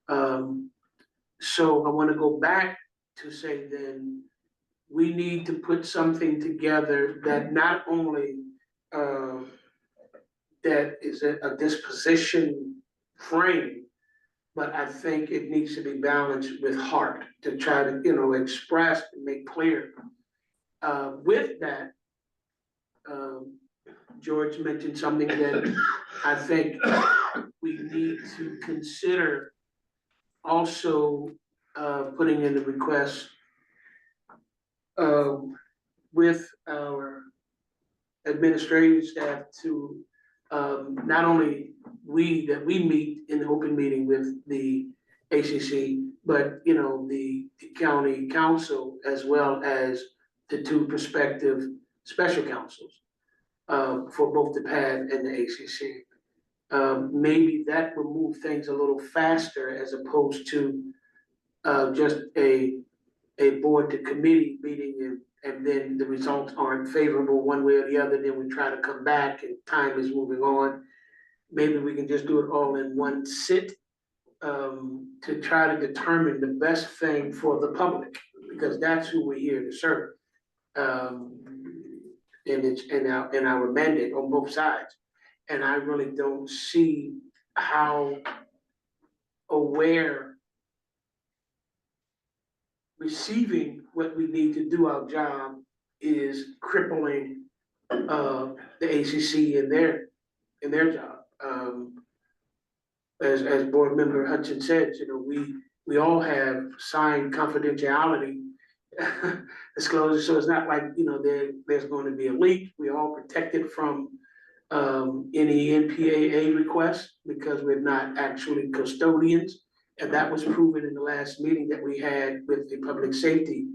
So I want to go back to say then we need to put something together that not only that is a disposition frame, but I think it needs to be balanced with heart to try to, express and make clear. With that, George mentioned something that I think we need to consider also putting in the request with our administrative staff to not only that we meet in the open meeting with the ACC, but the county council as well as the two prospective special counsels for both the PAD and the ACC. Maybe that will move things a little faster as opposed to just a board to committee meeting and then the results aren't favorable one way or the other, then we try to come back and time is moving on. Maybe we can just do it all in one sit to try to determine the best thing for the public, because that's who we're here to serve. And it's in our mandate on both sides. And I really don't see how aware receiving what we need to do our job is crippling the ACC in their job. As board member Hudson said, we all have signed confidentiality disclosure, so it's not like there's going to be a leak. We all protected from any NPAA requests because we're not actually custodians. And that was proven in the last meeting that we had with the Public Safety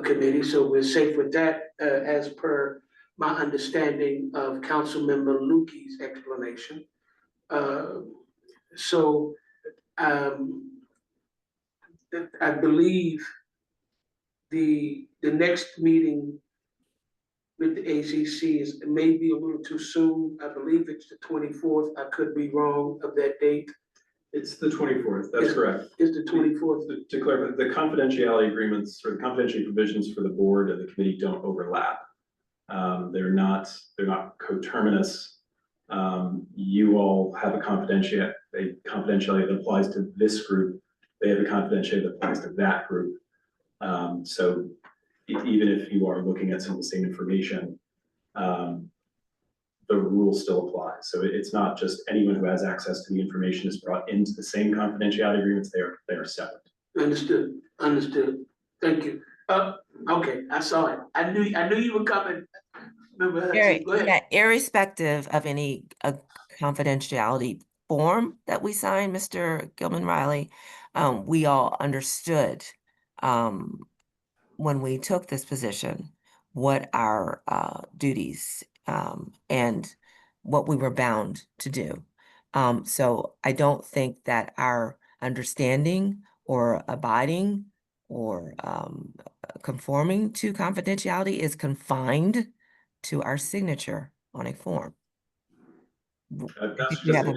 Committee. So we're safe with that as per my understanding of Councilmember Lukey's explanation. So I believe the next meeting with the ACC is maybe a little too soon. I believe it's the 24th. I could be wrong of that date. It's the 24th, that's correct. It's the 24th. To clarify, the confidentiality agreements or the confidentiality provisions for the board and the committee don't overlap. They're not coterminous. You all have a confidentiality that applies to this group. They have a confidentiality that applies to that group. So even if you are looking at some of the same information, the rules still apply. So it's not just anyone who has access to the information is brought into the same confidentiality agreements. They are separate. Understood. Thank you. Okay, I saw it. I knew you were coming. Remember, go ahead. Yeah, irrespective of any confidentiality form that we signed, Mr. Gilman Riley, we all understood when we took this position what our duties and what we were bound to do. So I don't think that our understanding or abiding or conforming to confidentiality is confined to our signature on a form. I think we have a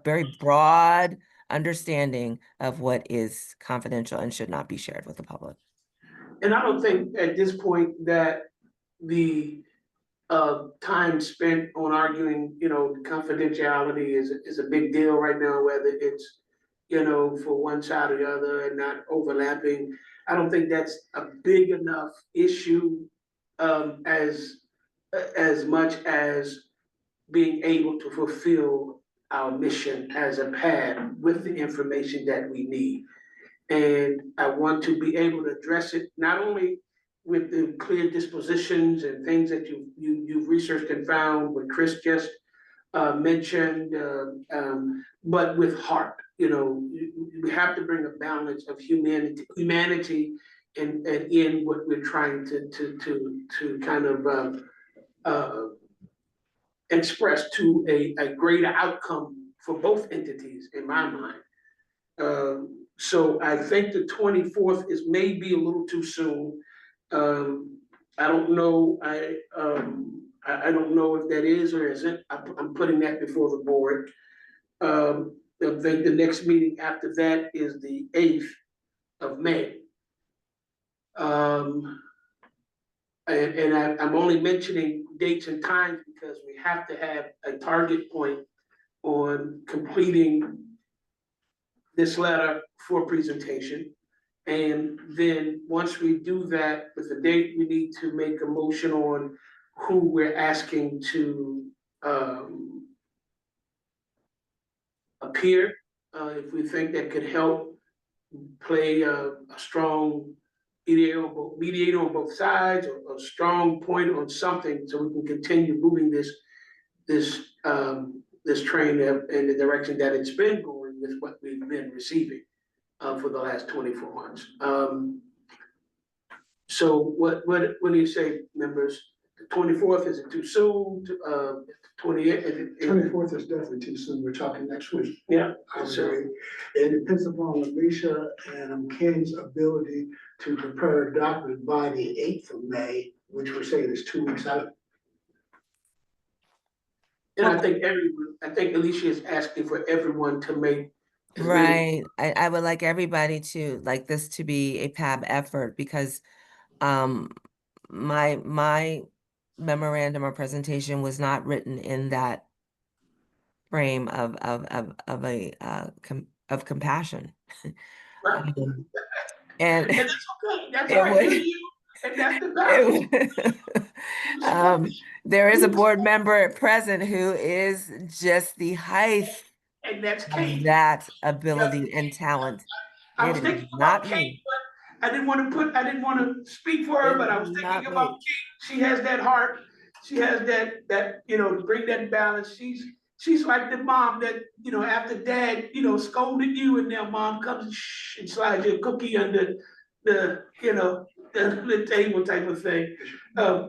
very broad understanding of what is confidential and should not be shared with the public. And I don't think at this point that the time spent on arguing, confidentiality is a big deal right now, whether it's, for one side or the other and not overlapping. I don't think that's a big enough issue as much as being able to fulfill our mission as a PAB with the information that we need. And I want to be able to address it not only with the clear dispositions and things that you've researched and found, what Chris just mentioned, but with heart. We have to bring a balance of humanity and in what we're trying to kind of express to a greater outcome for both entities, in my mind. So I think the 24th is maybe a little too soon. I don't know. I don't know if that is or isn't. I'm putting that before the board. I think the next meeting after that is the 8th of May. And I'm only mentioning dates and times because we have to have a target point on completing this letter for presentation. And then once we do that with the date, we need to make a motion on who we're asking to appear. If we think that could help play a strong mediator on both sides, or a strong point on something, so we can continue moving this train in the direction that it's been going with what we've been receiving for the last 24 months. So what do you say, members? The 24th, is it too soon? 28th? 24th is definitely too soon. We're talking next week. Yeah. I would agree. It depends upon Alicia and Ken's ability to prepare a document by the 8th of May, which we're saying is 2 weeks out. And I think Alicia is asking for everyone to make. Right. I would like everybody to like this to be a PAB effort, because my memorandum or presentation was not written in that frame of compassion. Right. And that's okay. That's all right. And that's the balance. There is a board member present who is just the height and that's of Kate. that ability and talent. I was thinking about Kate, but I didn't want to speak for her, but I was thinking about Kate. She has that heart. She has that to bring that balance. She's like the mom that, after dad, scolded you, and now mom comes and slides you a cookie under the the table type of thing.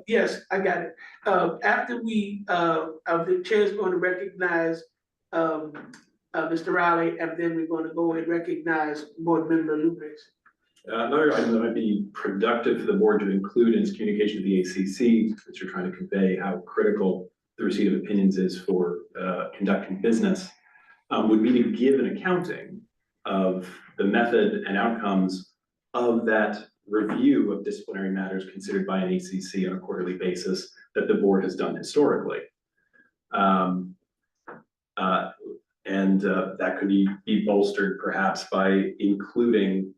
Yes, I got it. After we, the chair's going to recognize, Mr. Riley, and then we're going to go and recognize Board Member Lubez. Another item that might be productive for the board to include in its communication to the ACC, as you're trying to convey how critical the receipt of opinions is for conducting business, would be to give an accounting of the method and outcomes of that review of disciplinary matters considered by an ACC on a quarterly basis that the board has done historically. That could be bolstered perhaps by including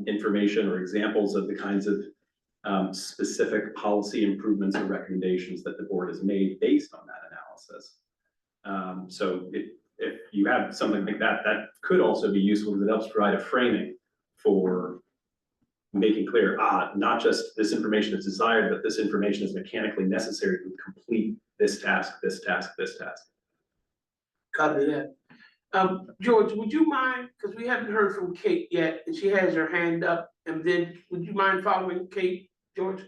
information or examples of the kinds of specific policy improvements or recommendations that the board has made based on that analysis. So if you have something like that, that could also be useful because it helps provide a framing for making clear, not just this information is desired, but this information is mechanically necessary to complete this task, this task, this task. Copy that. George, would you mind, because we haven't heard from Kate yet, and she has her hand up, and then would you mind following Kate, George?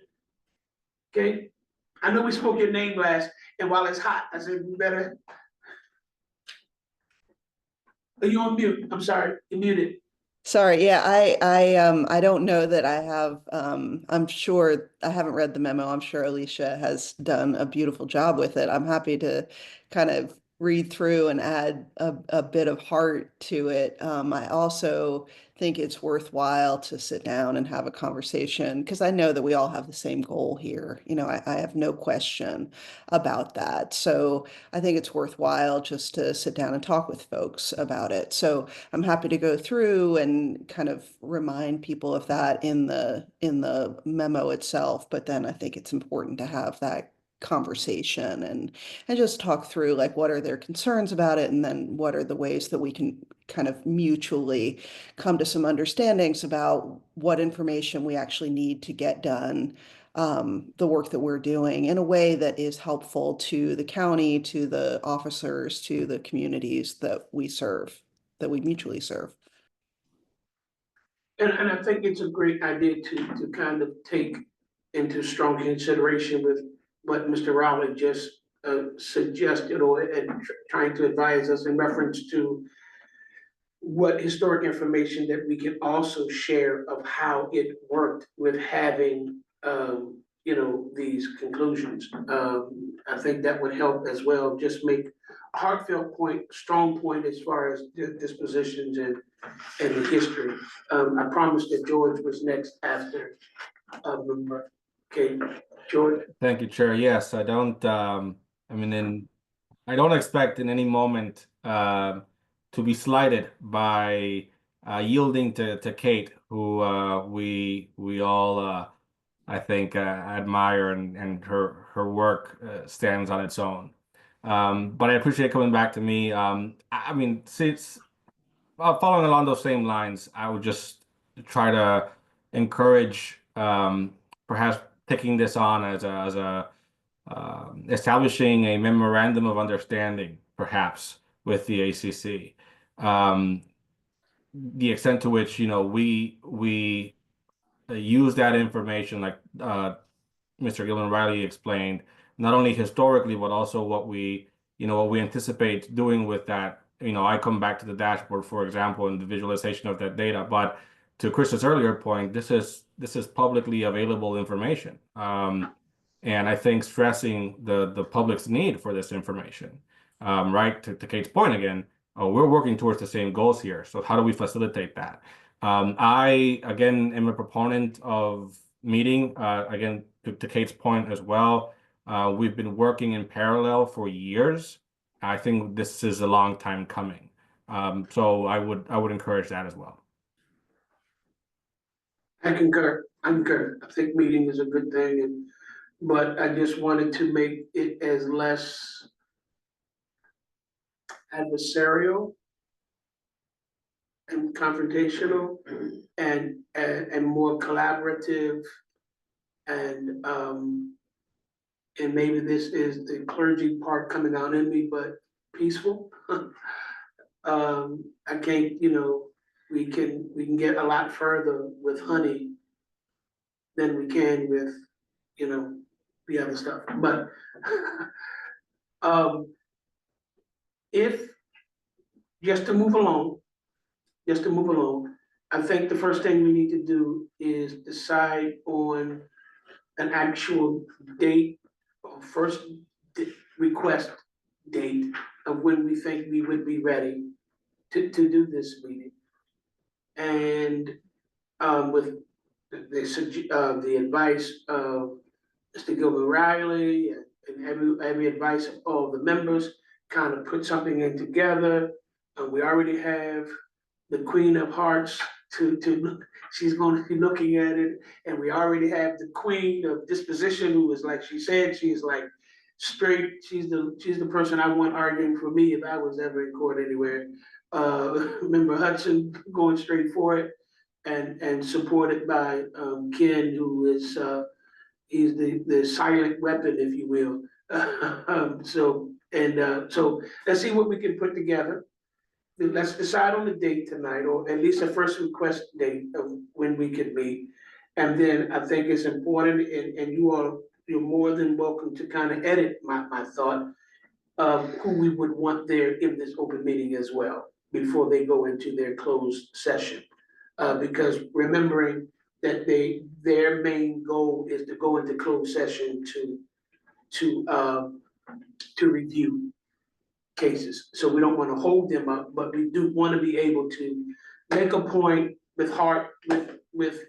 Okay, I know we spoke your name last, and while it's hot, I said we better. Are you on mute? I'm sorry, you're muted. Sorry, yeah, I don't know that I have, I'm sure, I haven't read the memo. I'm sure Alicia has done a beautiful job with it. I'm happy to kind of read through and add a bit of heart to it. I also think it's worthwhile to sit down and have a conversation because I know that we all have the same goal here. You know, I have no question about that. So I think it's worthwhile just to sit down and talk with folks about it. So I'm happy to go through and kind of remind people of that in the memo itself. But then I think it's important to have that conversation and just talk through like what are their concerns about it and then what are the ways that we can kind of mutually come to some understandings about what information we actually need to get done, the work that we're doing in a way that is helpful to the county, to the officers, to the communities that we serve, that we mutually serve. And I think it's a great idea to kind of take into strong consideration with what Mr. Rowley just suggested or trying to advise us in reference to what historic information that we can also share of how it worked with having, these conclusions. I think that would help as well, just make a heartfelt point, strong point as far as dispositions and the history. I promised that George was next after member. Okay, George. Thank you, Chair. Yes, I don't, I don't expect in any moment to be slighted by yielding to Kate, who we all I think admire and her work stands on its own. But I appreciate coming back to me. Since following along those same lines, I would just try to encourage perhaps taking this on as a establishing a memorandum of understanding, perhaps with the ACC. The extent to which we use that information, like Mr. Gilman Riley explained, not only historically but also what we anticipate doing with that. I come back to the dashboard, for example, and the visualization of that data. But to Chris's earlier point, this is publicly available information. And I think stressing the public's need for this information, right? To Kate's point again, we're working towards the same goals here. So how do we facilitate that? I, again, am a proponent of meeting, again, to Kate's point as well. We've been working in parallel for years. I think this is a long time coming. So I would encourage that as well. I concur. I think meeting is a good thing, but I just wanted to make it as less adversarial and confrontational and more collaborative and maybe this is the clergy part coming out in me, but peaceful. I can't, we can get a lot further with honey than we can with, the other stuff, but um, if, just to move along, I think the first thing we need to do is decide on an actual date, or first request date of when we think we would be ready to do this meeting. And with the advice of Mr. Gilbert Riley and every advice of all the members, kind of put something in together. We already have the Queen of Hearts she's going to be looking at it, and we already have the Queen of Disposition, who is, like she said, she's like straight. She's the person I want arguing for me if I was ever in court anywhere. Member Hudson going straight for it, and supported by Ken, who is he's the silent weapon, if you will. So let's see what we can put together. Let's decide on the date tonight, or at least a first request date of when we could meet. And then I think it's important, and you're more than welcome to kind of edit my thought of who we would want there in this open meeting as well, before they go into their closed session. Because remembering that their main goal is to go into closed session to review cases. So we don't want to hold them up, but we do want to be able to make a point with heart, with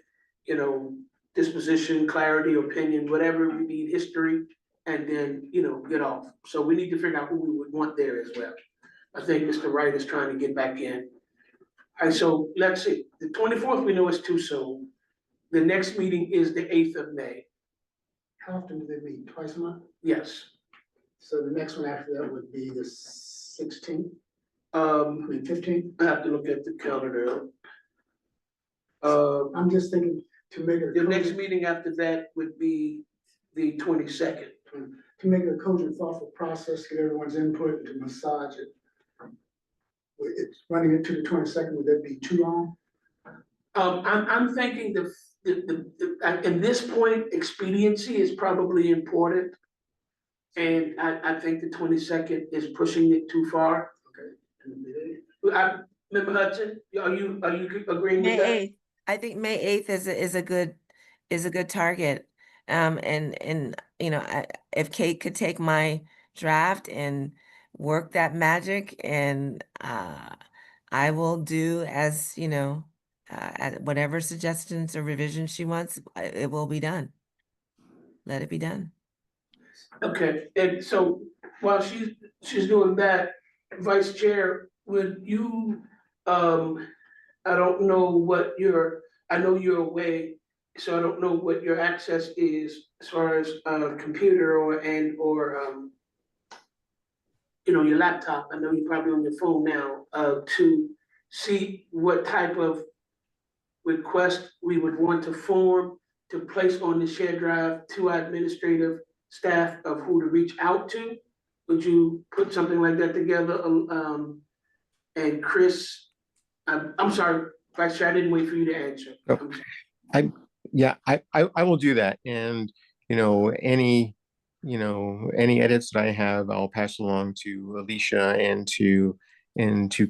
disposition, clarity, opinion, whatever we need, history, and then get off. So we need to figure out who we would want there as well. I think Mr. Wright is trying to get back in. All right, so let's see. The 24th, we know is too soon. The next meeting is the 8th of May. How often do they meet? Twice a month? Yes. So the next one after that would be the 16th, Um, 15th? I have to look at the calendar. I'm just thinking to make it. The next meeting after that would be the 22nd. To make it a cogent, thoughtful process, get everyone's input and to massage it. It's running it to the 22nd, would that be too long? I'm thinking in this point, expediency is probably important. And I think the 22nd is pushing it too far. Okay. Member Hudson, are you agreeing with May that? 8th. I think May 8th is a good target. And if Kate could take my draft and work that magic, and I will do as whatever suggestions or revisions she wants, it will be done. Let it be done. Okay, and so while she's doing that, Vice Chair, would you, I don't know what I know you're away, so I don't know what your access is as far as computer or your laptop. I know you're probably on your phone now, to see what type of request we would want to form to place on the shared drive to our administrative staff of who to reach out to. Would you put something like that together? And Chris, I'm sorry, Vice Chair, I didn't wait for you to answer. I will do that. And, any edits that I have, I'll pass along to Alicia and to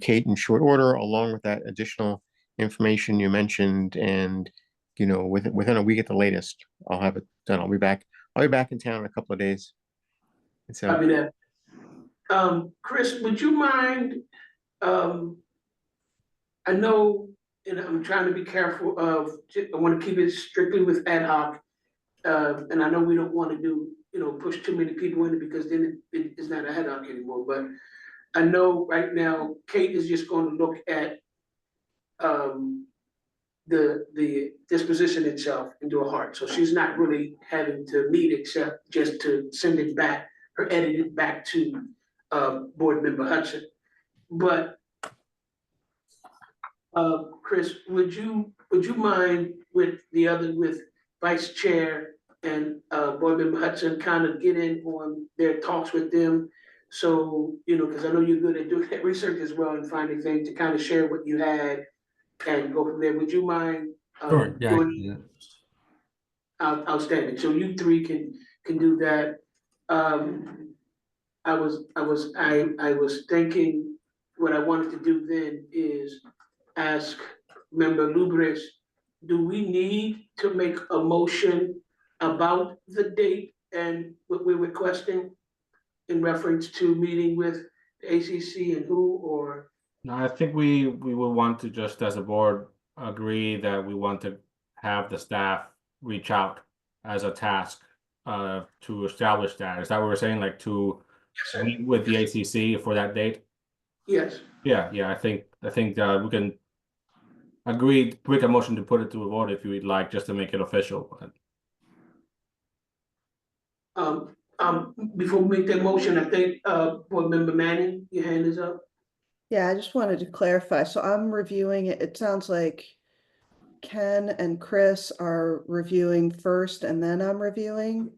Kate in short order, along with that additional information you mentioned. And, within a week at the latest, I'll have it done. I'll be back in town in a couple of days. And so, Copy that. Chris, would you mind, I know, and I'm trying to be careful I want to keep it strictly with ad hoc. And I know we don't want to do, push too many people in it, because then it's not ad hoc anymore. But I know right now, Kate is just going to look at the disposition itself and do a heart. So she's not really having to meet except just to send it back or edit it back to Board Member Hudson. But Chris, would you mind with Vice Chair and Board Member Hudson kind of get in on their talks with them? So, because I know you're good at doing that research as well and finding things to kind of share what you had and go from there. Would you mind Sure, yeah, I can doing? do that. Outstanding, so you three can do that. I was thinking, what I wanted to do then is ask Member Lubris, do we need to make a motion about the date and what we're requesting in reference to meeting with the ACC and who, or? No, I think we will want to just as a board agree that we want to have the staff reach out as a task to establish that. Is that what we're saying? Like to meet with the ACC for that date? Yes. Yeah, I think we can agree, make a motion to put it to a vote if you would like, just to make it official. Before we make that motion, I think, Board Member Manning, your hand is up. Yeah, I just wanted to clarify. So I'm reviewing it. It sounds like Ken and Chris are reviewing first and then I'm reviewing.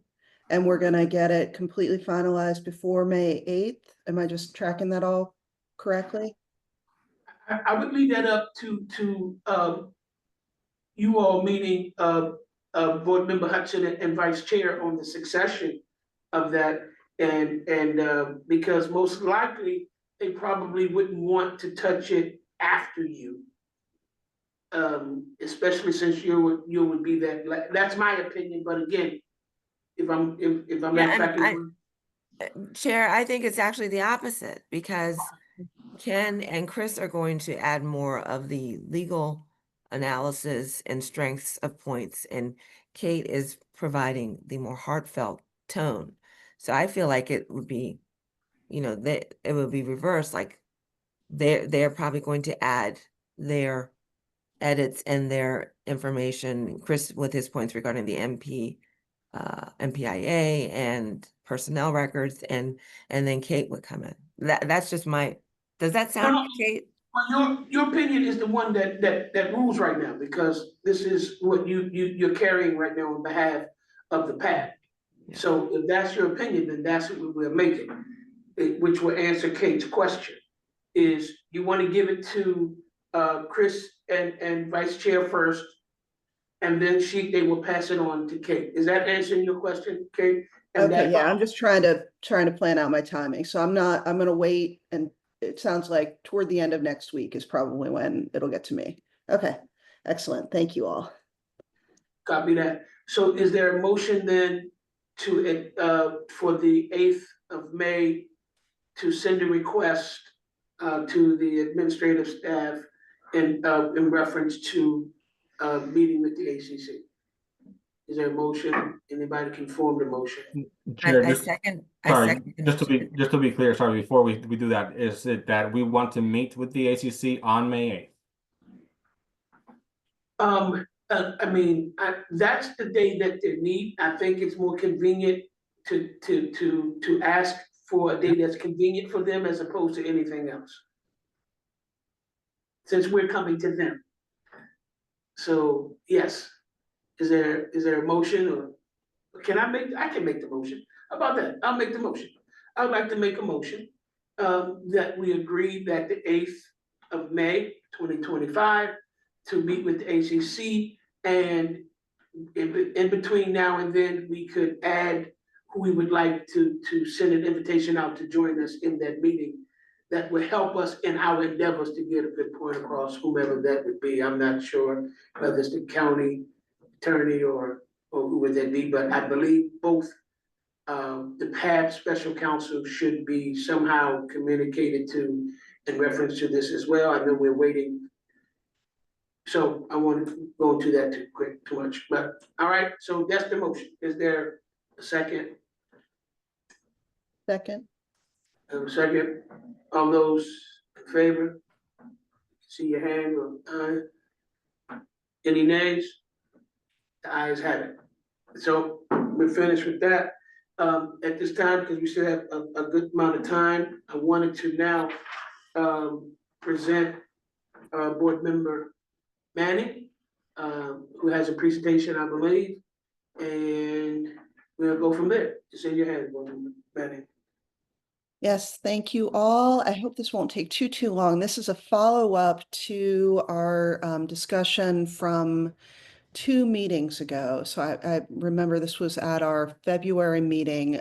And we're gonna get it completely finalized before May 8th. Am I just tracking that all correctly? I would leave that up to you all meeting, Board Member Hudson and Vice Chair on the succession of that. And because most likely, they probably wouldn't want to touch it after you. Especially since you would be that's my opinion, but again, if I'm Yeah, not and tracking. Chair, I think it's actually the opposite because Ken and Chris are going to add more of the legal analysis and strengths of points, and Kate is providing the more heartfelt tone. So I feel like it would be, that it would be reversed. Like they're probably going to add their edits and their information. Chris with his points regarding the MPIA and personnel records, and then Kate would come in. That's just my. Does that sound No, right, Kate? well, your opinion is the one that rules right now, because this is what you're carrying right now on behalf of the PAC. Yeah. So if that's your opinion, then that's what we're making, which will answer Kate's question. Is you want to give it to Chris and Vice Chair first, and then they will pass it on to Kate. Is that answering your question, Kate? And Okay, yeah, I'm just trying to plan out my timing. So I'm gonna wait, and it sounds like toward the end of next week is probably when it'll get to me. Okay, excellent. Thank you all. Copy that. So is there a motion then to, for the 8th of May to send a request to the administrative staff in reference to meeting with the ACC? Is there a motion? Anybody can form the motion? Chair, I just, second. sorry, I second. just to be clear, sorry, before we do that, is it that we want to meet with the ACC on May 8th? I mean, that's the day that they meet. I think it's more convenient to ask for a day that's convenient for them as opposed to anything else, since we're coming to them. So yes, is there a motion, or I can make the motion. How about that? I'll make the motion. I'd like to make a motion that we agree that the 8th of May, 2025, to meet with the ACC, and in between now and then, we could add who we would like to send an invitation out to join us in that meeting. That would help us in our endeavors to get a good point across, whomever that would be. I'm not sure whether it's the county attorney or who would that be, but I believe both the PAB special counsel should be somehow communicated to in reference to this as well. I know we're waiting. So I want to go into that too much, but all right, so that's the motion. Is there a second? Second. A second. All those in favor? See your hand or aye. Any nays? The ayes have it. So we're finished with that. At this time, because we still have a good amount of time, I wanted to now present Board Member Manning, who has a presentation, I believe, and we'll go from there. It's in your hands, Board Member Manning. Yes, thank you all. I hope this won't take too long. This is a follow-up to our discussion from 2 meetings ago. So I remember this was at our February meeting.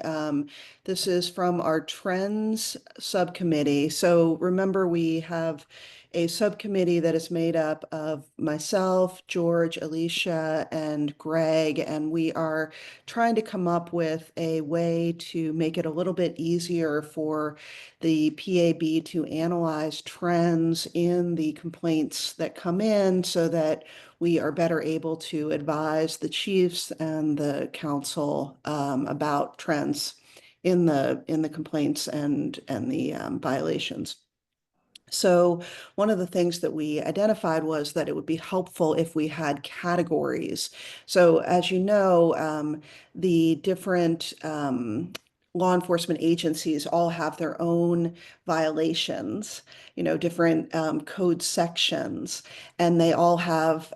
This is from our Trends Subcommittee. So remember, we have a subcommittee that is made up of myself, George, Alicia, and Greg, and we are trying to come up with a way to make it a little bit easier for the PAB to analyze trends in the complaints that come in so that we are better able to advise the chiefs and the council about trends in the complaints and the violations. So one of the things that we identified was that it would be helpful if we had categories. So as you know, the different law enforcement agencies all have their own violations, different code sections, and they all have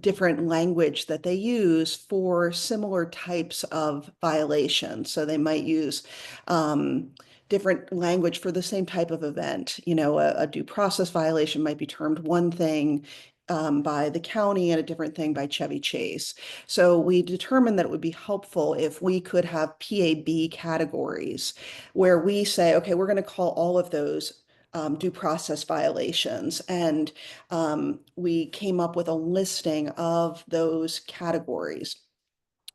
different language that they use for similar types of violations. So they might use different language for the same type of event. A due process violation might be termed one thing by the county and a different thing by Chevy Chase. So we determined that it would be helpful if we could have PAB categories where we say, okay, we're going to call all of those due process violations. And we came up with a listing of those categories.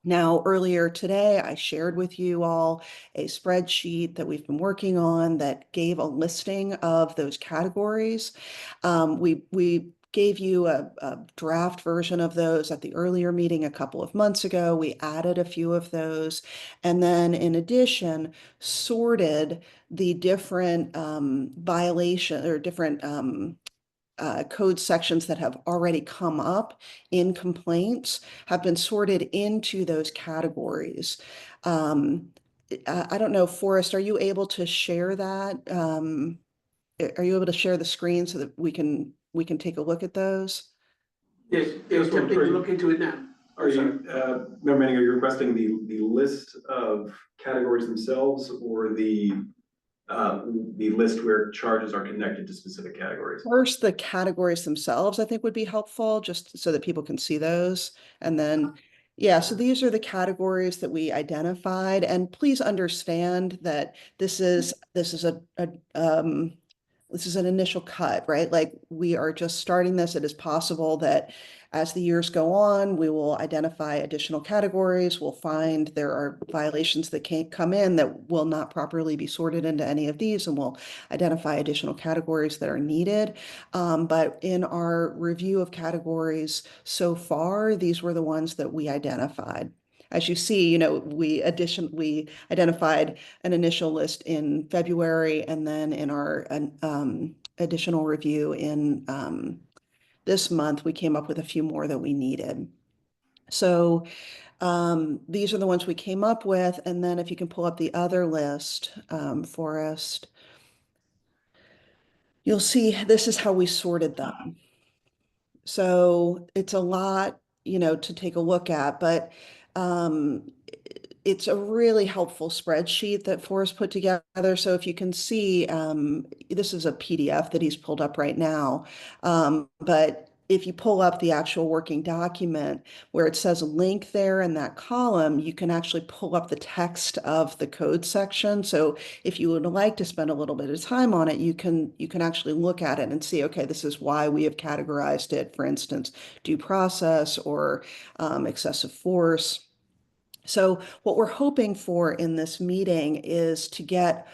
Now, earlier today, I shared with you all a spreadsheet that we've been working on that gave a listing of those categories. We gave you a draft version of those at the earlier meeting a couple of months ago. We added a few of those, and then in addition, sorted the different violation or different code sections that have already come up in complaints have been sorted into those categories. I don't know, Forrest, are you able to share that? Are you able to share the screen so that we can take a look at those? Yes, they're Just one attempting to for- look into it now. Are Sorry. you, Member Manning, are you requesting the list of categories themselves or the list where charges are connected to specific categories? First, the categories themselves, I think, would be helpful, just so that people can see those. And then, yeah, so these are the categories that we identified. And please understand that this is an initial cut, right? Like, we are just starting this. It is possible that as the years go on, we will identify additional categories. We'll find there are violations that can't come in that will not properly be sorted into any of these, and we'll identify additional categories that are needed. But in our review of categories so far, these were the ones that we identified. As you see, we identified an initial list in February, and then in our additional review in this month, we came up with a few more that we needed. So these are the ones we came up with, and then if you can pull up the other list, Forrest, you'll see this is how we sorted them. So it's a lot, to take a look at, but it's a really helpful spreadsheet that Forrest put together. So if you can see, this is a PDF that he's pulled up right now. But if you pull up the actual working document where it says link there in that column, you can actually pull up the text of the code section. So if you would like to spend a little bit of time on it, you can actually look at it and see, okay, this is why we have categorized it, for instance, due process or excessive force. So what we're hoping for in this meeting is to get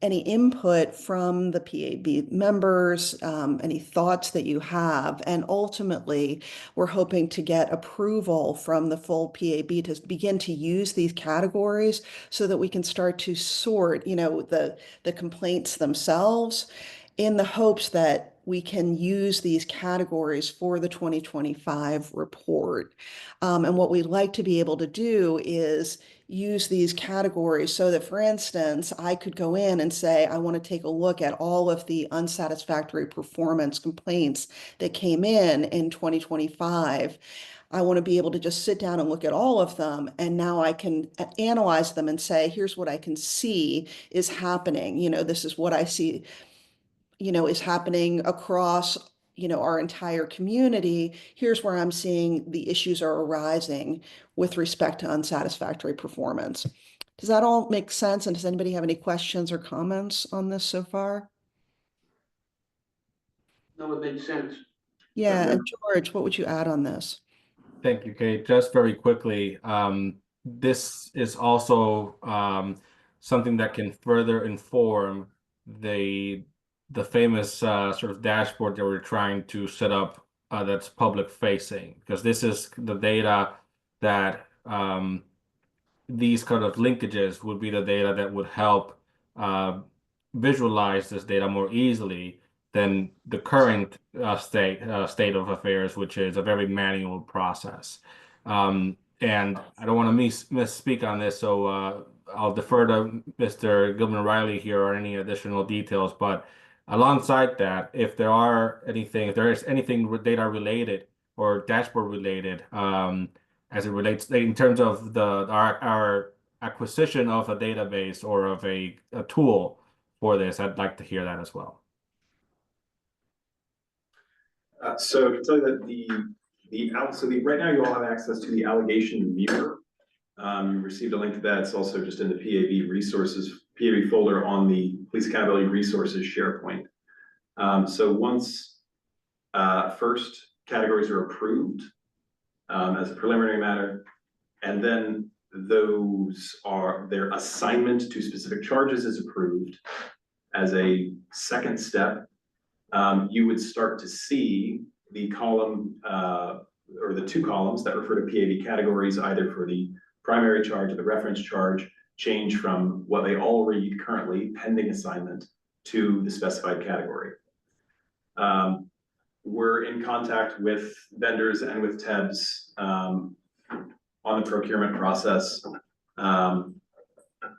any input from the PAB members, any thoughts that you have, and ultimately we're hoping to get approval from the full PAB to begin to use these categories so that we can start to sort, the complaints themselves, in the hopes that we can use these categories for the 2025 report. And what we'd like to be able to do is use these categories so that, for instance, I could go in and say, I want to take a look at all of the unsatisfactory performance complaints that came in 2025. I want to be able to just sit down and look at all of them, and now I can analyze them and say, here's what I can see is happening. This is what I see, is happening across, our entire community, here's where I'm seeing the issues are arising with respect to unsatisfactory performance. Does that all make sense? And does anybody have any questions or comments on this so far? No, it makes sense. Yeah, and George, what would you add on this? Thank you, Kate. Just very quickly, this is also something that can further inform the the famous sort of dashboard that we're trying to set up that's public facing, because this is the data that these kind of linkages would be the data that would help uh, visualize this data more easily than the current state of affairs, which is a very manual process. And I don't want to misspeak on this, so I'll defer to Mr. Gilman Riley here or any additional details. But alongside that, if there is anything data related or dashboard related, as it relates in terms of our acquisition of a database or of a tool for this, I'd like to hear that as well. So I can tell you that right now you all have access to the allegation viewer. You received a link to that. It's also just in the PAV folder on the Police Accountability Resources SharePoint. So once first categories are approved as a preliminary matter, and then their assignment to specific charges is approved as a second step, you would start to see the column or the two columns that refer to PAV categories, either for the primary charge or the reference charge, change from what they all read currently, pending assignment, to the specified category. We're in contact with vendors and with TEBS on the procurement process,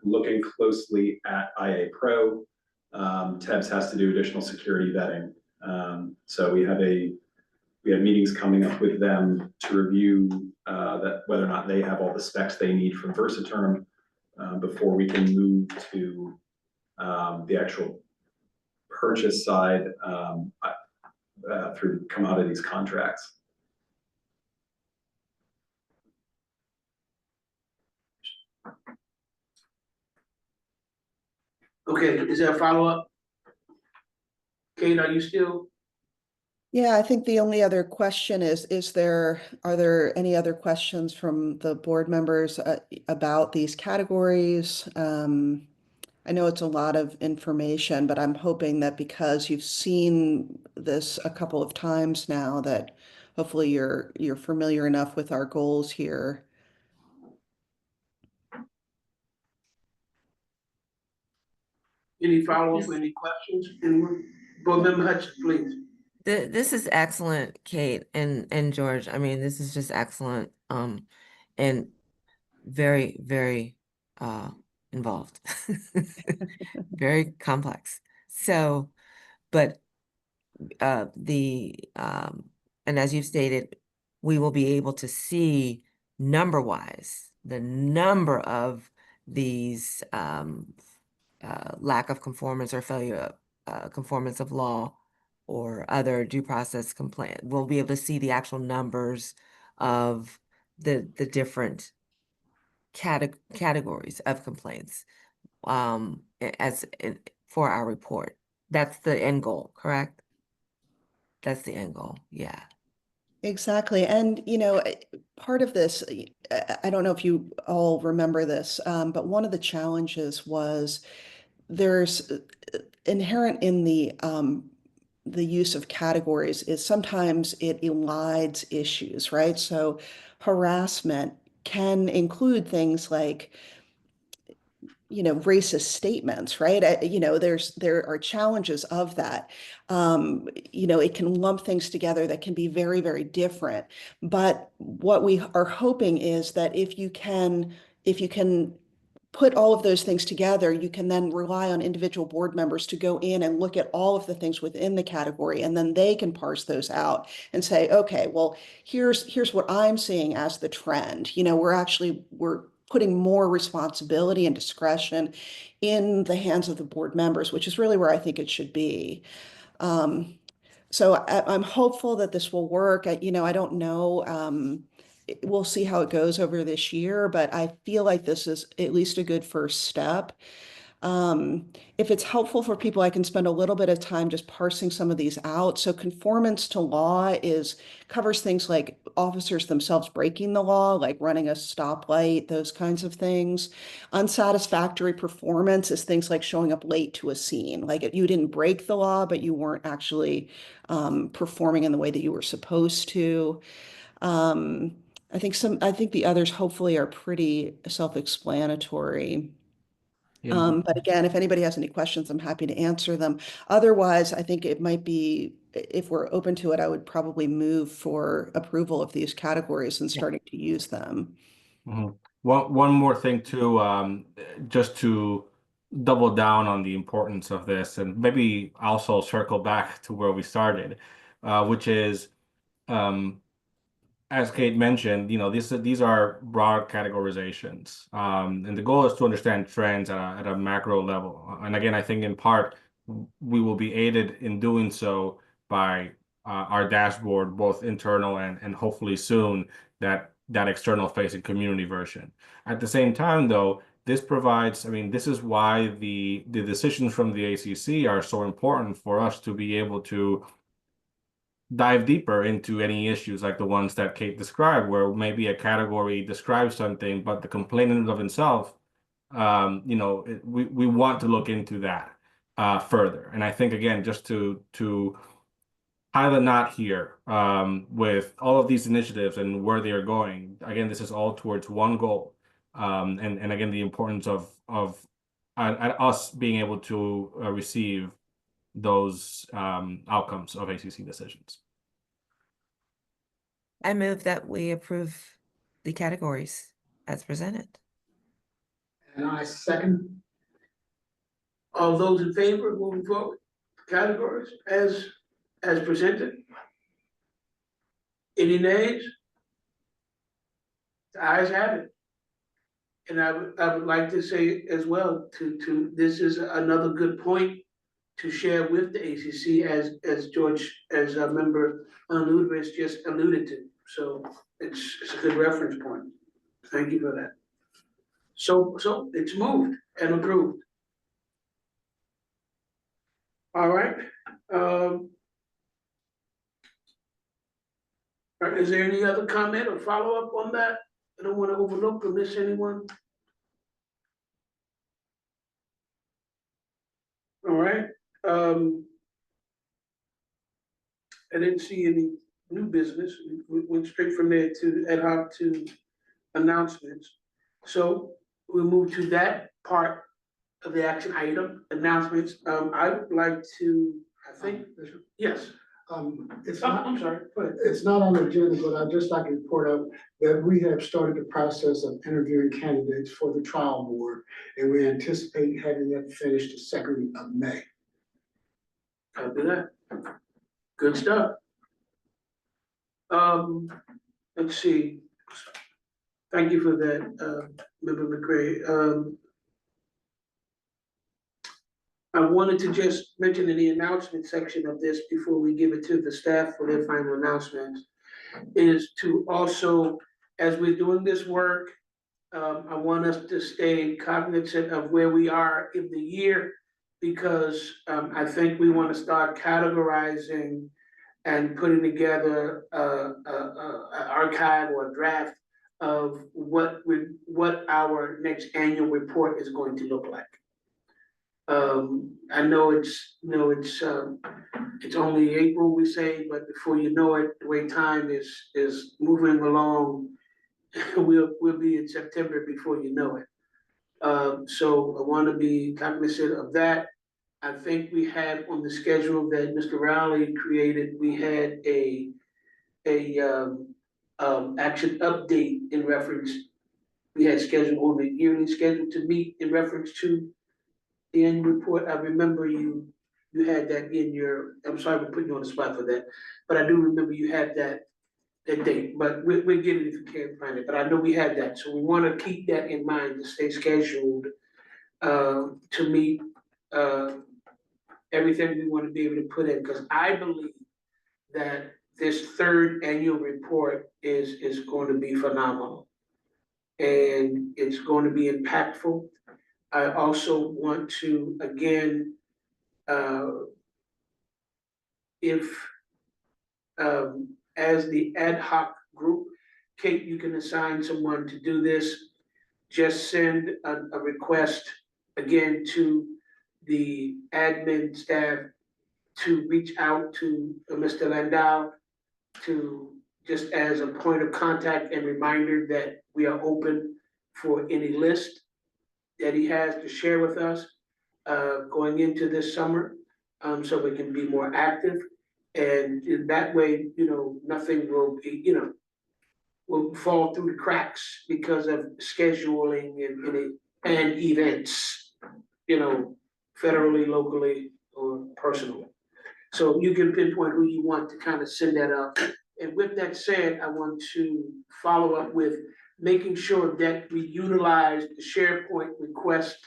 looking closely at IA Pro. TEBS has to do additional security vetting. So we have meetings coming up with them to review whether or not they have all the specs they need from Versaterm before we can move to the actual purchase side through commodities contracts. Okay, is there a follow-up? Kate, are you still? Yeah, I think the only other question are there any other questions from the board members about these categories? I know it's a lot of information, but I'm hoping that because you've seen this a couple of times now, that hopefully you're familiar enough with our goals here. Any follow-up, any questions? Anyone? Board Member Hutchins, please. This is excellent, Kate and George. I mean, this is just excellent, and very, very involved, very complex. So, but and as you've stated, we will be able to see number-wise the number of these lack of conformance or failure of conformance of law or other due process complaint. We'll be able to see the actual numbers of the different categories of complaints for our report. That's the end goal, correct? That's the end goal, yeah. Exactly. And, part of this, I don't know if you all remember this, but one of the challenges was there's inherent in the use of categories is sometimes it elides issues, right? So harassment can include things like racist statements, right? There are challenges of that. It can lump things together that can be very, very different. But what we are hoping is that if you can put all of those things together, you can then rely on individual board members to go in and look at all of the things within the category, and then they can parse those out and say, okay, well, here's what I'm seeing as the trend. We're putting more responsibility and discretion in the hands of the board members, which is really where I think it should be. So I'm hopeful that this will work. I don't know. We'll see how it goes over this year, but I feel like this is at least a good first step. If it's helpful for people, I can spend a little bit of time just parsing some of these out. So conformance to law covers things like officers themselves breaking the law, like running a stoplight, those kinds of things. Unsatisfactory performance is things like showing up late to a scene, like you didn't break the law, but you weren't actually performing in the way that you were supposed to. I think the others hopefully are pretty self-explanatory. But again, if anybody has any questions, I'm happy to answer them. Otherwise, I think it might be, if we're open to it, I would probably move for approval of these categories and starting to use them. Mhm. One more thing too, just to double down on the importance of this, and maybe also circle back to where we started, which is, as Kate mentioned, these are broad categorizations, and the goal is to understand trends at a macro level. And again, I think in part we will be aided in doing so by our dashboard, both internal and hopefully soon that external facing community version. At the same time, though, this provides, this is why the decisions from the ACC are so important for us to be able to dive deeper into any issues like the ones that Kate described, where maybe a category describes something, but the complainant of himself, we want to look into that further. And I think, again, just to tie the knot here, with all of these initiatives and where they are going, again, this is all towards one goal. And again, the importance of us being able to receive those outcomes of ACC decisions. I move that we approve the categories as presented. And I second. All those in favor of moving forward, categories as presented? Any nays? The ayes have it. And I would like to say as well, this is another good point to share with the ACC as a member Ludwig just alluded to. So it's a good reference point. Thank you for that. So it's moved and approved. All right. Is there any other comment or follow-up on that? I don't want to overlook or miss anyone. All right. I didn't see any new business. We went straight from there to ad hoc to announcements. So we'll move to that part of the action item, announcements. I would like to, yes. It's Oh, not, I'm sorry, go ahead. it's not on the agenda, but I'd just like to report out that we have started the process of interviewing candidates for the trial board, and we anticipate having that finished the 2nd of May. I'll do that. Good stuff. Let's see. Thank you for that, Member McCray. I wanted to just mention in the announcement section of this before we give it to the staff for their final announcements, is to also, as we're doing this work, I want us to stay cognizant of where we are in the year, because I think we want to start categorizing and putting together an archive or a draft of what our next annual report is going to look like. I know it's only April, we say, but before you know it, the way time is moving along, we'll be in September before you know it. So I want to be cognizant of that. I think we had on the schedule that Mr. Rowley created, we had a action update in reference. We had scheduled on the yearly schedule to meet in reference to the annual report. I remember you had that in your, I'm sorry for putting you on the spot for that, but I do remember you had that date, but we'll get it if you can't find it, but I know we had that. So we want to keep that in mind to stay scheduled to meet everything we want to be able to put in, because I believe that this third annual report is going to be phenomenal. And it's going to be impactful. I also want to, again, if, as the ad hoc group, Kate, you can assign someone to do this. Just send a request again to the admin staff to reach out to Mr. Landau to, just as a point of contact and reminder that we are open for any list that he has to share with us going into this summer, so we can be more active. And in that way, nothing will be, will fall through the cracks because of scheduling and events, federally, locally, or personally. So you can pinpoint who you want to kind of send that out. And with that said, I want to follow up with making sure that we utilize the SharePoint request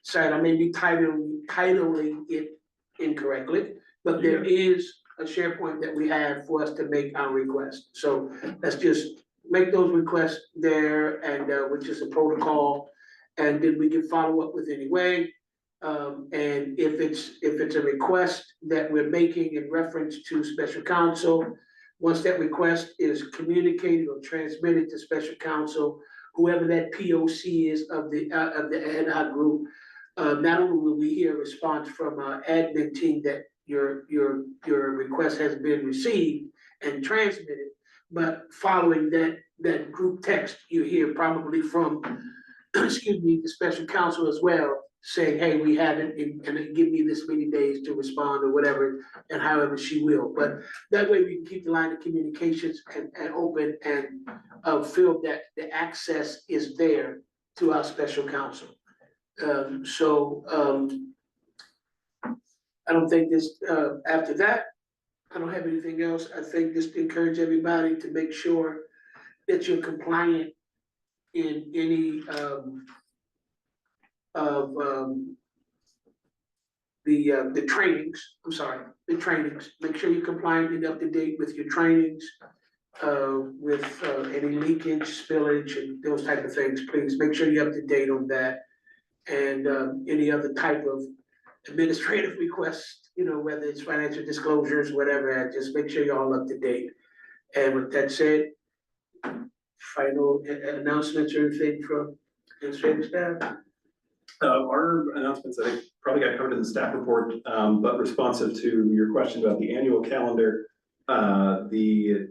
site. I may be titling it incorrectly, but there is a SharePoint that we have for us to make our request. So let's just make those requests there, and which is a protocol, and then we can follow up with any way. And if it's a request that we're making in reference to special counsel, once that request is communicated or transmitted to special counsel, whoever that POC is of the ad hoc group, not only will we hear a response from our admin team that your request has been received and transmitted, but following that group text, you hear probably from, excuse me, the special counsel as well, saying, hey, we haven't, and give me this many days to respond or whatever, and however she will. But that way we can keep the line of communications and open and feel that the access is there to our special counsel. I don't think this, after that, I don't have anything else. I think just to encourage everybody to make sure that you're compliant in any of the trainings, the trainings. Make sure you're compliant and up to date with your trainings, with any leakage, spillage, and those type of things. Please make sure you're up to date on that. And any other type of administrative requests, whether it's financial disclosures, whatever, just make sure you're all up to date. And with that said, final announcements or anything from administrative staff? Our announcements, I think, probably got covered in the staff report, but responsive to your question about the annual calendar, the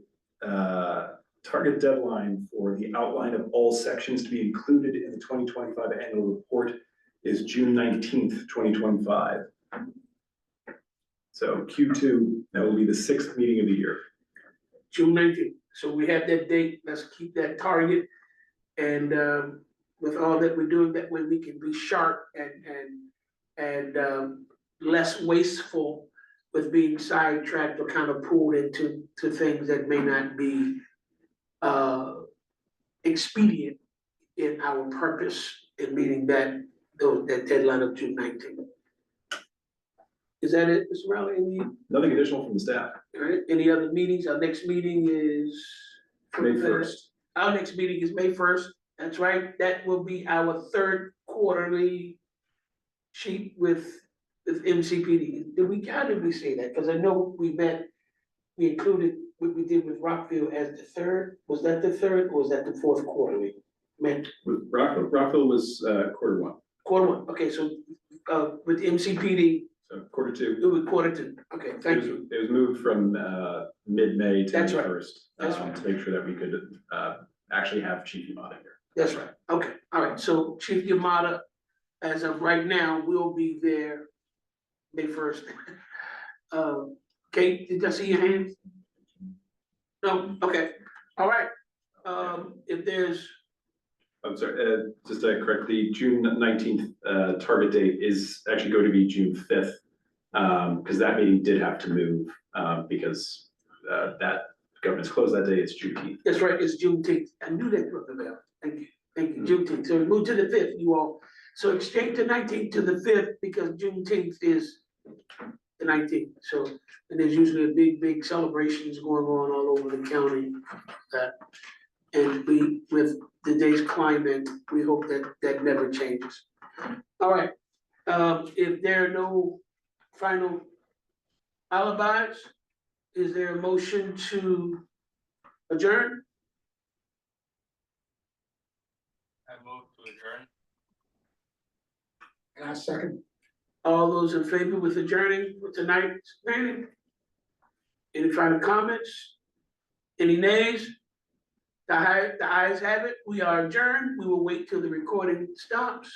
target deadline for the outline of all sections to be included in the 2025 annual report is June 19th, 2025. So Q2, that will be the 6th meeting of the year. June 19th. So we have that date. Let's keep that target. And with all that we're doing, that way we can be sharp and less wasteful with being sidetracked or kind of pulled into things that may not be expedient in our purpose in meeting that deadline of June 19th. Is that it, Mr. Rowley? Nothing additional from the staff. All right, any other meetings? Our next meeting is May 1st. Our next meeting is May 1st. That's right. That will be our third quarterly sheet with MCPD. How did we say that? Because I know we included what we did with Rockville as the third. Was that the third or was that the fourth quarterly? Rockville was quarter one. Quarter one. Okay, so with MCPD. So quarter two. It was quarter two. Okay, thank you. It was moved from mid-May to That's May right. 1st. That's right. To make sure that we could actually have Chief Yamada here. That's right. Okay, all right. So Chief Yamada, as of right now, will be there May 1st. Kate, did I see your hands? No, okay, all right. If there's, I'm sorry, just to correct, the June 19th target date is actually going to be June 5th. Because that meeting did have to move because that government's closed that day. It's Juneteenth. that's right, it's Juneteenth. I knew that from the bell. Thank you, Juneteenth. So we moved to the 5th, you all. So exchange the 19th to the 5th because Juneteenth is the 19th. So, and there's usually a big celebrations going on all over the county. And we, with today's climate, we hope that never changes. All right, if there are no final alibis, is there a motion to adjourn? I move to adjourn. And I second. All those in favor with adjourning for tonight's meeting? Any final comments? Any nays? The ayes have it. We are adjourned. We will wait till the recording stops.